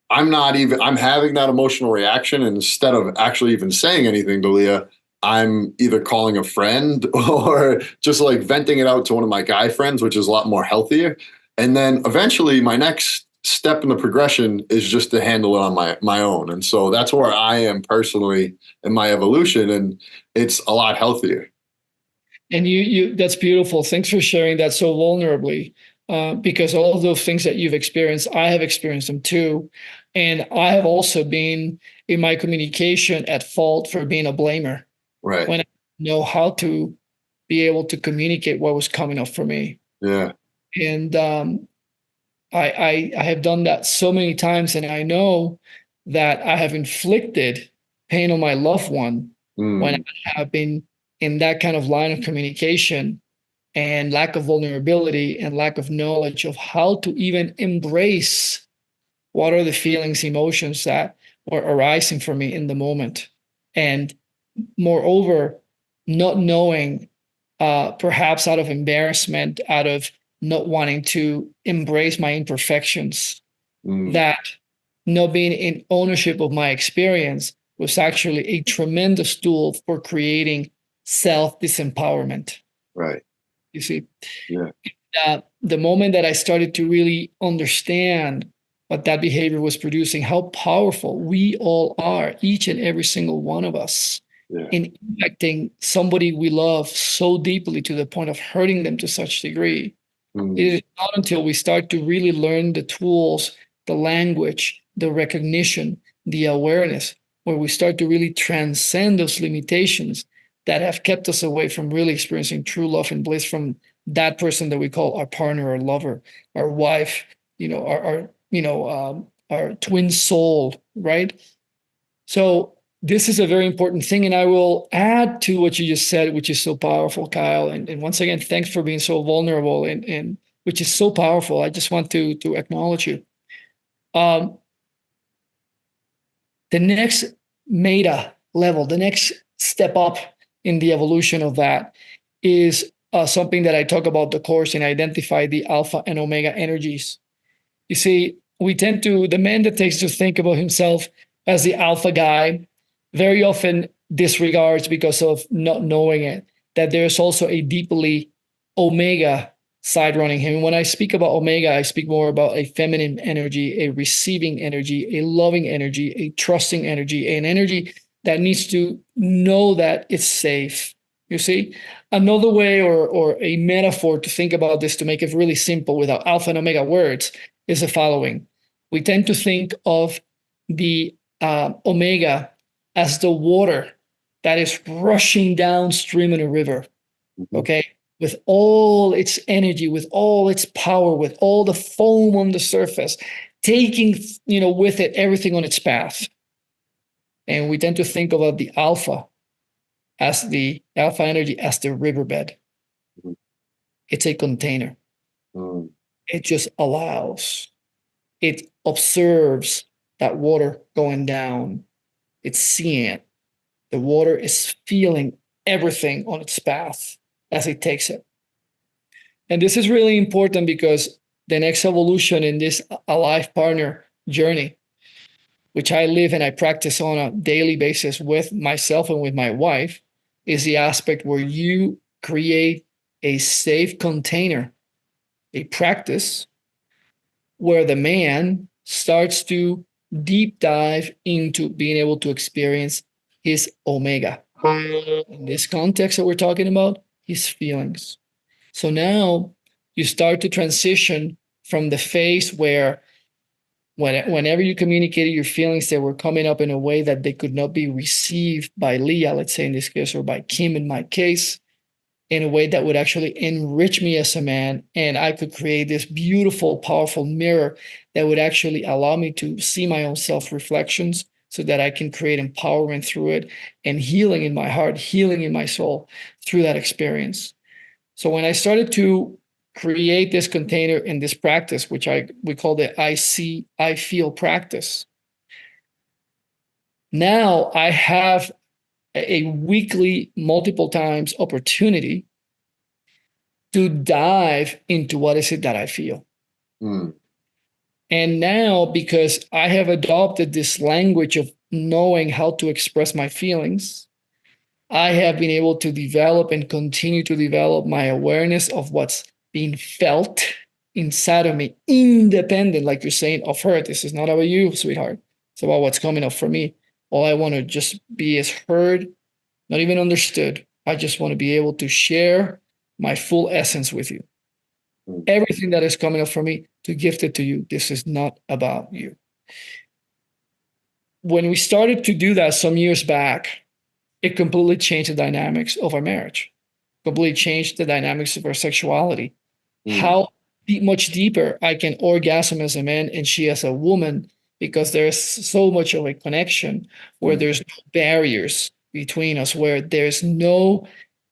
I'm having that emotional reaction, and instead of actually even saying anything to Leah, I'm either calling a friend or just like venting it out to one of my guy friends, which is a lot more healthier. And then eventually my next step in the progression is just to handle it on my own. And so that's where I am personally in my evolution, and it's a lot healthier. And you that's beautiful. Thanks for sharing that so vulnerably. Because all of those things that you've experienced, I have experienced them too. And I have also been in my communication at fault for being a blamer. Right. When I know how to be able to communicate what was coming up for me. Yeah. And I have done that so many times, and I know that I have inflicted pain on my loved one when I have been in that kind of line of communication and lack of vulnerability and lack of knowledge of how to even embrace what are the feelings, emotions that were arising for me in the moment. And moreover, not knowing, perhaps out of embarrassment, out of not wanting to embrace my imperfections, that not being in ownership of my experience was actually a tremendous tool for creating self-disempowerment. Right. You see? Yeah. The moment that I started to really understand what that behavior was producing, how powerful we all are, each and every single one of us, in impacting somebody we love so deeply to the point of hurting them to such degree. It is not until we start to really learn the tools, the language, the recognition, the awareness, where we start to really transcend those limitations that have kept us away from really experiencing true love and bliss from that person that we call our partner, our lover, our wife, our twin soul, right? So this is a very important thing, and I will add to what you just said, which is so powerful, Kyle. And once again, thanks for being so vulnerable, and which is so powerful. I just want to acknowledge you. The next meta level, the next step up in the evolution of that is something that I talk about the course and identify the alpha and omega energies. You see, the man that takes to think about himself as the alpha guy very often disregards, because of not knowing it, that there's also a deeply omega side running him. And when I speak about omega, I speak more about a feminine energy, a receiving energy, a loving energy, a trusting energy, an energy that needs to know that it's safe. You see, another way or a metaphor to think about this, to make it really simple without alpha and omega words, is the following. We tend to think of the omega as the water that is rushing downstream in a river, okay, with all its energy, with all its power, with all the foam on the surface, taking, with it everything on its path. And we tend to think about the alpha energy as the riverbed. It's a container. It just allows. It observes that water going down. It's seeing it. The water is feeling everything on its path as it takes it. And this is really important, because the next evolution in this alive partner journey, which I live and I practice on a daily basis with myself and with my wife, is the aspect where you create a safe container, a practice where the man starts to deep dive into being able to experience his omega. In this context that we're talking about, his feelings. So now you start to transition from the phase where Whenever you communicated your feelings, they were coming up in a way that they could not be received by Leah, let's say in this case, or by Kim in my case, in a way that would actually enrich me as a man. And I could create this beautiful, powerful mirror that would actually allow me to see my own self reflections so that I can create empowerment through it and healing in my heart, healing in my soul through that experience. So when I started to create this container in this practice, which we call the I see, I feel practice, now I have a weekly, multiple times opportunity to dive into what is it that I feel. Mm. And now, because I have adopted this language of knowing how to express my feelings, I have been able to develop and continue to develop my awareness of what's being felt inside of me, independent, like you're saying, of her. This is not about you, sweetheart. It's about what's coming up for me. All I want to just be is heard, not even understood. I just want to be able to share my full essence with you. Everything that is coming up for me, to gift it to you. This is not about you. When we started to do that some years back, it completely changed the dynamics of our marriage, completely changed the dynamics of our sexuality. How much deeper I can orgasm as a man and she as a woman, because there's so much of a connection where there's no barriers between us, where there's no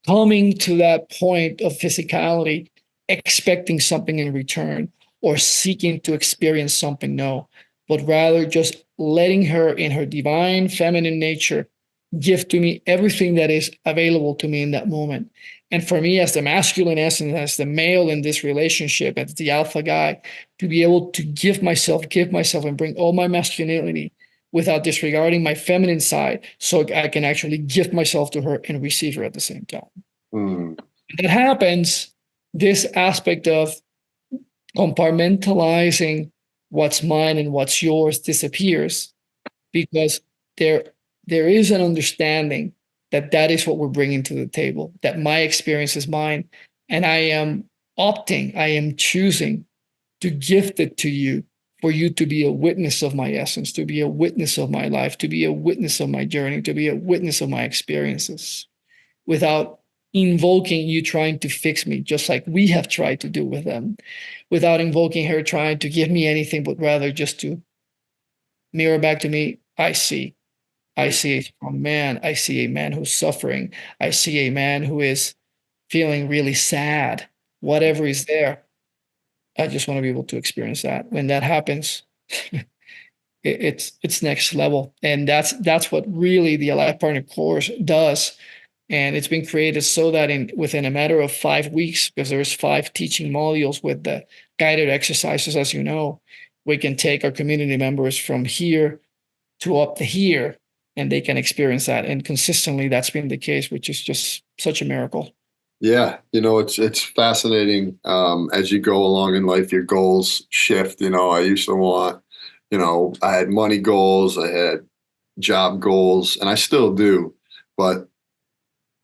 coming to that point of physicality, expecting something in return or seeking to experience something, no, but rather just letting her in her divine feminine nature give to me everything that is available to me in that moment. And for me, as the masculine essence, as the male in this relationship, as the alpha guy, to be able to give myself, and bring all my masculinity without disregarding my feminine side, so I can actually give myself to her and receive her at the same time. Mm. That happens, this aspect of compartmentalizing what's mine and what's yours disappears, because there is an understanding that that is what we're bringing to the table, that my experience is mine, and I am choosing to gift it to you, for you to be a witness of my essence, to be a witness of my life, to be a witness of my journey, to be a witness of my experiences, without invoking you trying to fix me, just like we have tried to do with them, without invoking her trying to give me anything, but rather just to mirror back to me, I see a strong man. I see a man who's suffering. I see a man who is feeling really sad. Whatever is there, I just want to be able to experience that. When that happens, it's next level, and that's what really the Alive Partner course does. And it's been created so that within a matter of 5 weeks, because there's 5 teaching modules with the guided exercises, as you know, we can take our community members from here to up to here, and they can experience that. And consistently, that's been the case, which is just such a miracle. Yeah, it's fascinating. As you go along in life, your goals shift. I used to want, I had money goals, I had job goals, and I still do. But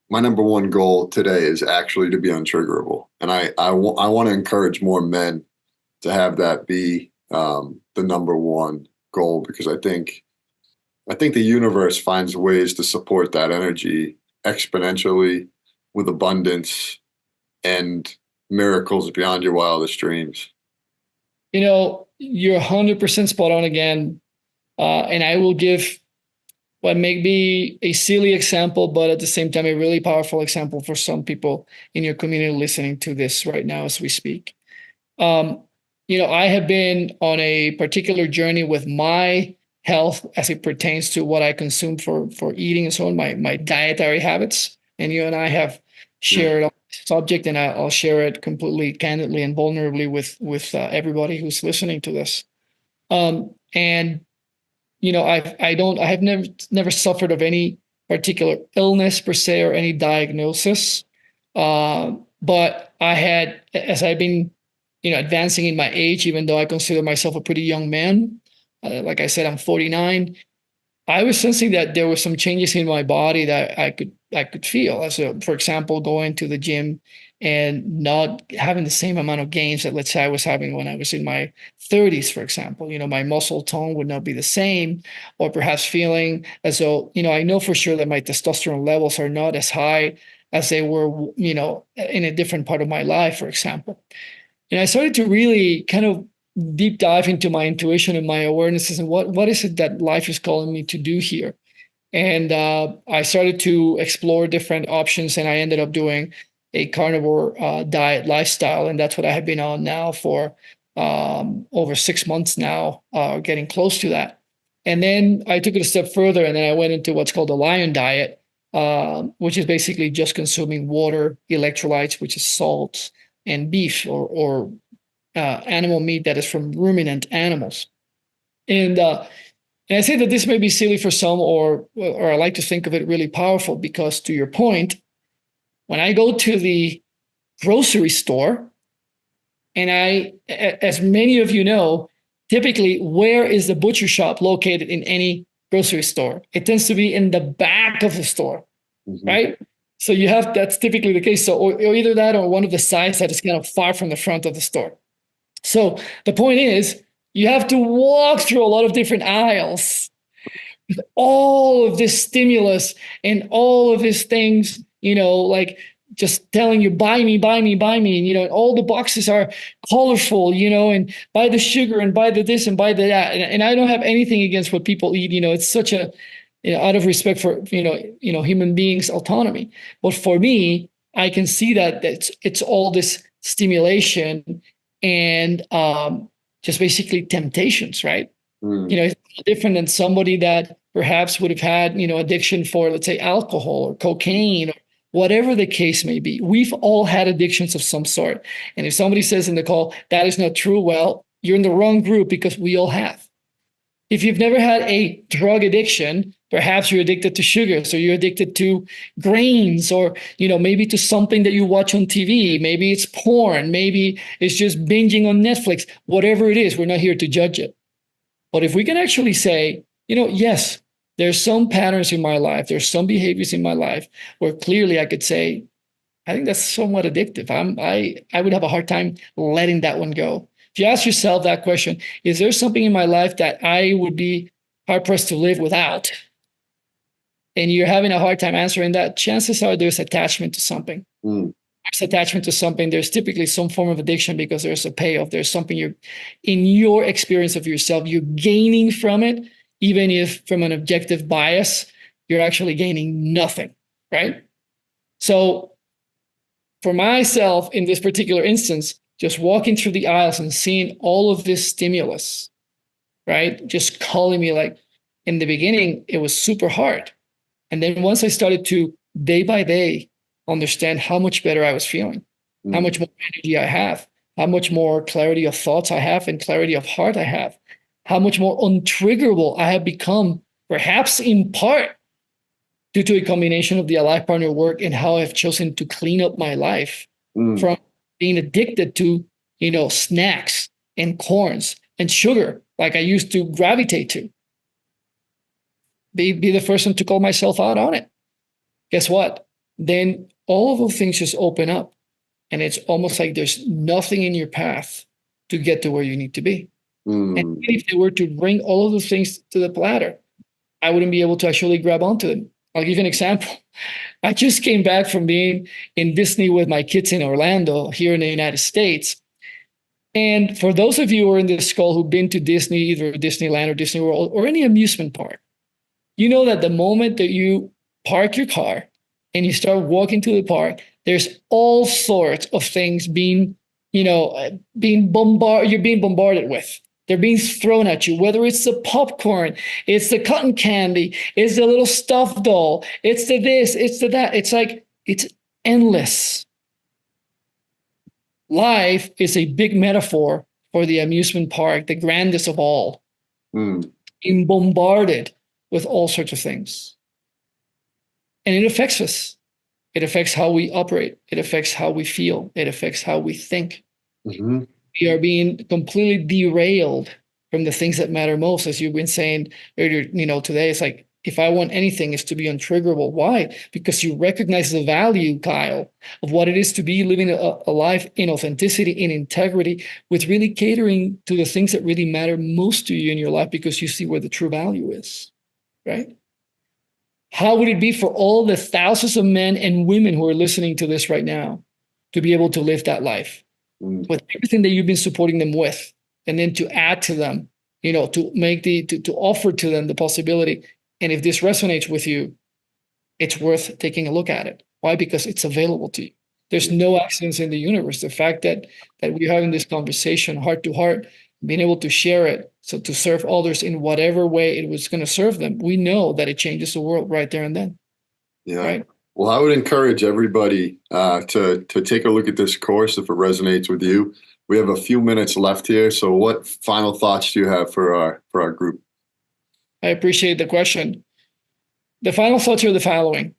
my number one goal today is actually to be untriggerable. And I want to encourage more men to have that be the number one goal, because I think the universe finds ways to support that energy exponentially, with abundance and miracles beyond your wildest dreams. You're 100% spot on again. And I will give what may be a silly example, but at the same time, a really powerful example for some people in your community listening to this right now as we speak. I have been on a particular journey with my health as it pertains to what I consume for eating and so on, my dietary habits. And you and I have shared on this subject, and I'll share it completely candidly and vulnerably with everybody who's listening to this. And I have never suffered of any particular illness per se or any diagnosis. But I had, as I've been, advancing in my age, even though I consider myself a pretty young man, like I said, I'm 49. I was sensing that there were some changes in my body that I could feel. So, for example, going to the gym and not having the same amount of gains that, let's say, I was having when I was in my 30s, for example. My muscle tone would not be the same, or perhaps feeling as though, I know for sure that my testosterone levels are not as high as they were, in a different part of my life, for example. And I started to really kind of deep dive into my intuition and my awarenesses and what is it that life is calling me to do here. And I started to explore different options, and I ended up doing a carnivore diet lifestyle, and that's what I have been on now for over 6 months now, getting close to that. And then I took it a step further, and then I went into what's called the lion diet, which is basically just consuming water, electrolytes, which is salts, and beef or animal meat that is from ruminant animals. And I say that this may be silly for some, or I like to think of it really powerful, because to your point, when I go to the grocery store, and as many of you know, typically, where is the butcher shop located in any grocery store? It tends to be in the back of the store, right? So that's typically the case. So, or either that, or one of the sides that is kind of far from the front of the store. So the point is, you have to walk through a lot of different aisles with all of this stimulus and all of these things, like just telling you, buy me, buy me, buy me. And, and all the boxes are colorful, and buy the sugar and buy the this and buy the that. And I don't have anything against what people eat. It's such a, out of respect for, human beings' autonomy. But for me, I can see that it's all this stimulation and just basically temptations, right? It's different than somebody that perhaps would have had, addiction for, let's say, alcohol or cocaine or whatever the case may be. We've all had addictions of some sort. And if somebody says in the call, that is not true, well, you're in the wrong group, because we all have. If you've never had a drug addiction, perhaps you're addicted to sugar. So you're addicted to grains, or, maybe to something that you watch on TV. Maybe it's porn. Maybe it's just binging on Netflix. Whatever it is, we're not here to judge it. But if we can actually say, yes, there's some patterns in my life, there's some behaviors in my life where clearly I could say, I think that's somewhat addictive. I would have a hard time letting that one go. If you ask yourself that question, is there something in my life that I would be hard pressed to live without? And you're having a hard time answering that, chances are there's attachment to something. There's attachment to something. There's typically some form of addiction, because there's a payoff. There's something in your experience of yourself, you're gaining from it, even if from an objective bias, you're actually gaining nothing, right? So for myself, in this particular instance, just walking through the aisles and seeing all of this stimulus, right? Just calling me, like, in the beginning, it was super hard. And then once I started to, day by day, understand how much better I was feeling, how much more energy I have, how much more clarity of thoughts I have and clarity of heart I have, how much more untriggerable I have become, perhaps in part due to a combination of the Alive Partner work and how I've chosen to clean up my life from being addicted to, snacks and corns and sugar, like I used to gravitate to. Be the first one to call myself out on it. Guess what? Then all of those things just open up, and it's almost like there's nothing in your path to get to where you need to be. And if they were to bring all of those things to the platter, I wouldn't be able to actually grab onto them. I'll give you an example. I just came back from being in Disney with my kids in Orlando here in the United States. And for those of you who are in this call who've been to Disney, either Disneyland or Disney World or any amusement park, you know that the moment that you park your car and you start walking to the park, there's all sorts of things being bombarded with. They're being thrown at you, whether it's the popcorn, it's the cotton candy, it's the little stuffed doll, it's the this, it's the that. It's like, it's endless. Life is a big metaphor for the amusement park, the grandest of all, being bombarded with all sorts of things. And it affects us. It affects how we operate. It affects how we feel. It affects how we think. We are being completely derailed from the things that matter most. As you've been saying earlier, today, it's like, if I want anything, is to be untriggerable. Why? Because you recognize the value, Kyle, of what it is to be living a life in authenticity, in integrity, with really catering to the things that really matter most to you in your life, because you see where the true value is, right? How would it be for all the thousands of men and women who are listening to this right now to be able to live that life with everything that you've been supporting them with, and then to add to them, to make to offer to them the possibility. And if this resonates with you, it's worth taking a look at it. Why? Because it's available to you. There's no accidents in the universe. The fact that we're having this conversation heart to heart, being able to share it, so to serve others in whatever way it was going to serve them, we know that it changes the world right there and then. Yeah. Right? Well, I would encourage everybody to take a look at this course if it resonates with you. We have a few minutes left here. So what final thoughts do you have for our group? I appreciate the question. The final thoughts are the following.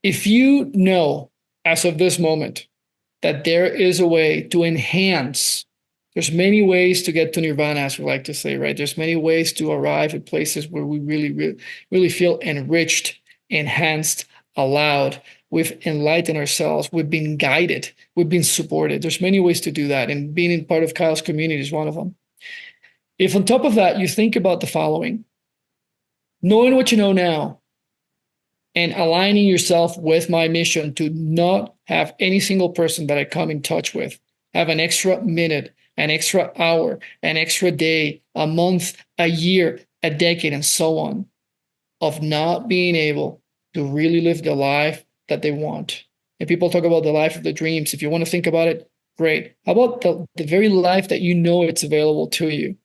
If you know, as of this moment, that there is a way to enhance, there's many ways to get to nirvana, as we like to say, right? There's many ways to arrive at places where we really feel enriched, enhanced, allowed. We've enlightened ourselves. We've been guided. We've been supported. There's many ways to do that. And being in part of Kyle's community is one of them. If on top of that, you think about the following, knowing what you know now and aligning yourself with my mission to not have any single person that I come in touch with have an extra minute, an extra hour, an extra day, a month, a year, a decade, and so on, of not being able to really live the life that they want. And people talk about the life of the dreams. If you want to think about it, great. How about the very life that you know it's available to you?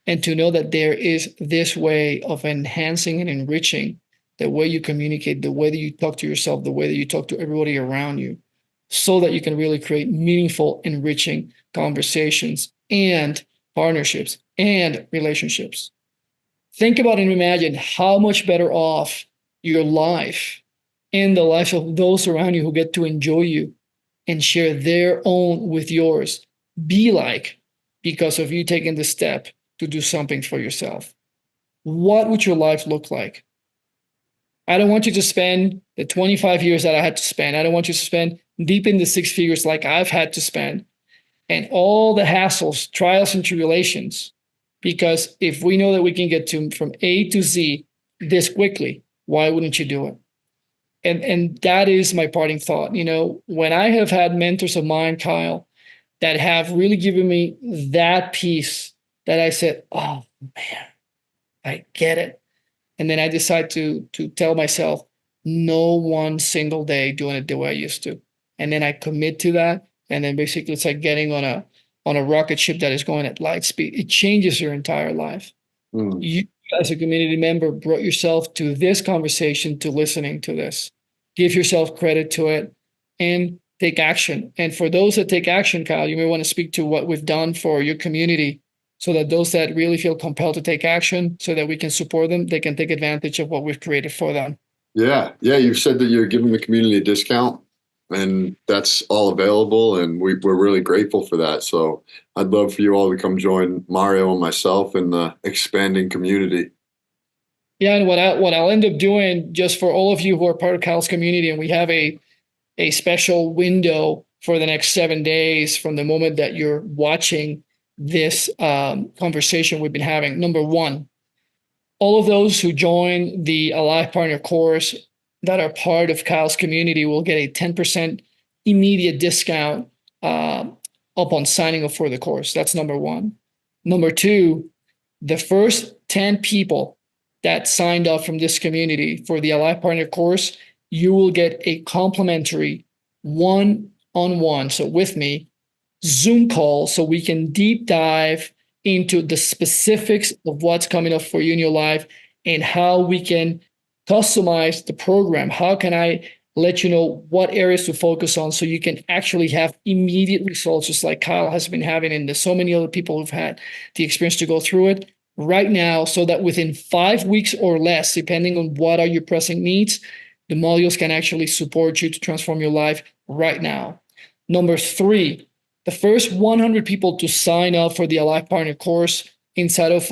And to know that there is this way of enhancing and enriching the way you communicate, the way that you talk to yourself, the way that you talk to everybody around you, so that you can really create meaningful, enriching conversations and partnerships and relationships. Think about and imagine how much better off your life and the life of those around you who get to enjoy you and share their own with yours be like, because of you taking the step to do something for yourself. What would your life look like? I don't want you to spend the 25 years that I had to spend. I don't want you to spend deep in the six figures like I've had to spend, and all the hassles, trials, and tribulations. Because if we know that we can get to from A to Z this quickly, why wouldn't you do it? And that is my parting thought. When I have had mentors of mine, Kyle, that have really given me that piece, that I said, oh man, I get it. And then I decide to tell myself, no one single day doing it the way I used to. And then I commit to that. And then basically it's like getting on a rocket ship that is going at light speed. It changes your entire life. You, as a community member, brought yourself to this conversation, to listening to this. Give yourself credit to it and take action. And for those that take action, Kyle, you may want to speak to what we've done for your community, so that those that really feel compelled to take action, so that we can support them, they can take advantage of what we've created for them. Yeah. You've said that you're giving the community a discount, and that's all available, and we're really grateful for that. So I'd love for you all to come join Mario and myself in the expanding community. Yeah, and what I'll end up doing, just for all of you who are part of Kyle's community, and we have a special window for the next 7 days from the moment that you're watching this conversation we've been having. Number one, all of those who join the Alive Partner course that are part of Kyle's community will get a 10% immediate discount upon signing up for the course. That's number one. Number two, the first 10 people that signed up from this community for the Alive Partner course, you will get a complimentary one-on-one, so with me, Zoom call, so we can deep dive into the specifics of what's coming up for you in your life and how we can customize the program. How can I let you know what areas to focus on so you can actually have immediate results, just like Kyle has been having, and there's so many other people who've had the experience to go through it right now, so that within 5 weeks or less, depending on what are your pressing needs, the modules can actually support you to transform your life right now. Number three, The first 100 people to sign up for the Alive Partner course inside of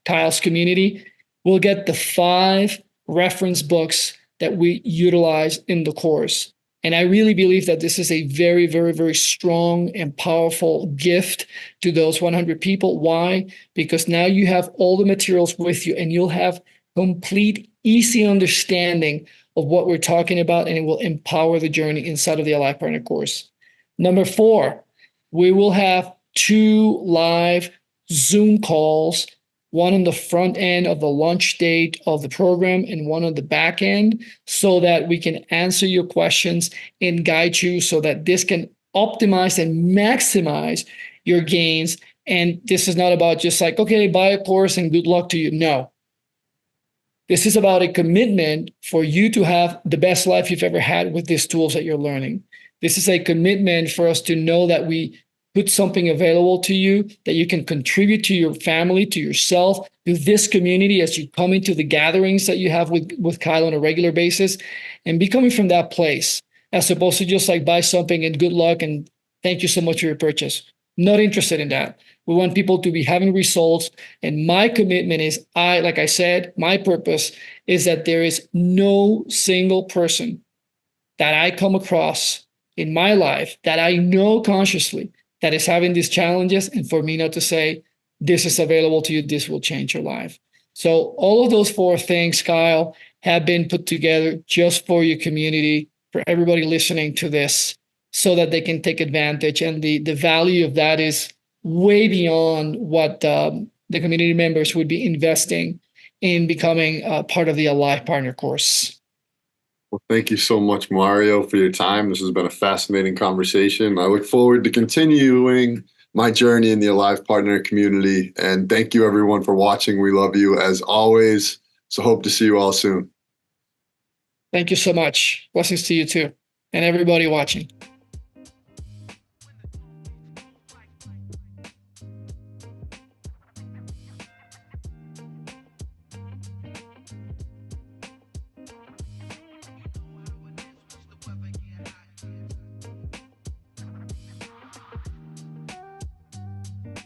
Kyle's community will get the 5 reference books that we utilize in the course. And I really believe that this is a very, very, very strong and powerful gift to those 100 people. Why? Because now you have all the materials with you and you'll have complete, easy understanding of what we're talking about, and it will empower the journey inside of the Alive Partner course. Number 4, we will have 2 live Zoom calls, one on the front end of the launch date of the program and one on the back end, so that we can answer your questions and guide you so that this can optimize and maximize your gains. And this is not about just like, okay, buy a course and good luck to you. No. This is about a commitment for you to have the best life you've ever had with these tools that you're learning. This is a commitment for us to know that we put something available to you that you can contribute to your family, to yourself, to this community as you come into the gatherings that you have with Kyle on a regular basis, and be coming from that place, as opposed to just like buy something and good luck and thank you so much for your purchase. Not interested in that. We want people to be having results. And my commitment is, like I said, my purpose is that there is no single person that I come across in my life that I know consciously that is having these challenges, and for me not to say, this is available to you, this will change your life. So all of those 4 things, Kyle, have been put together just for your community, for everybody listening to this, so that they can take advantage. And the value of that is way beyond what the community members would be investing in becoming part of the Alive Partner course. Well, thank you so much, Mario, for your time. This has been a fascinating conversation. I look forward to continuing my journey in the Alive Partner community. And thank you, everyone, for watching. We love you as always. So hope to see you all soon. Thank you so much. Blessings to you too, and everybody watching.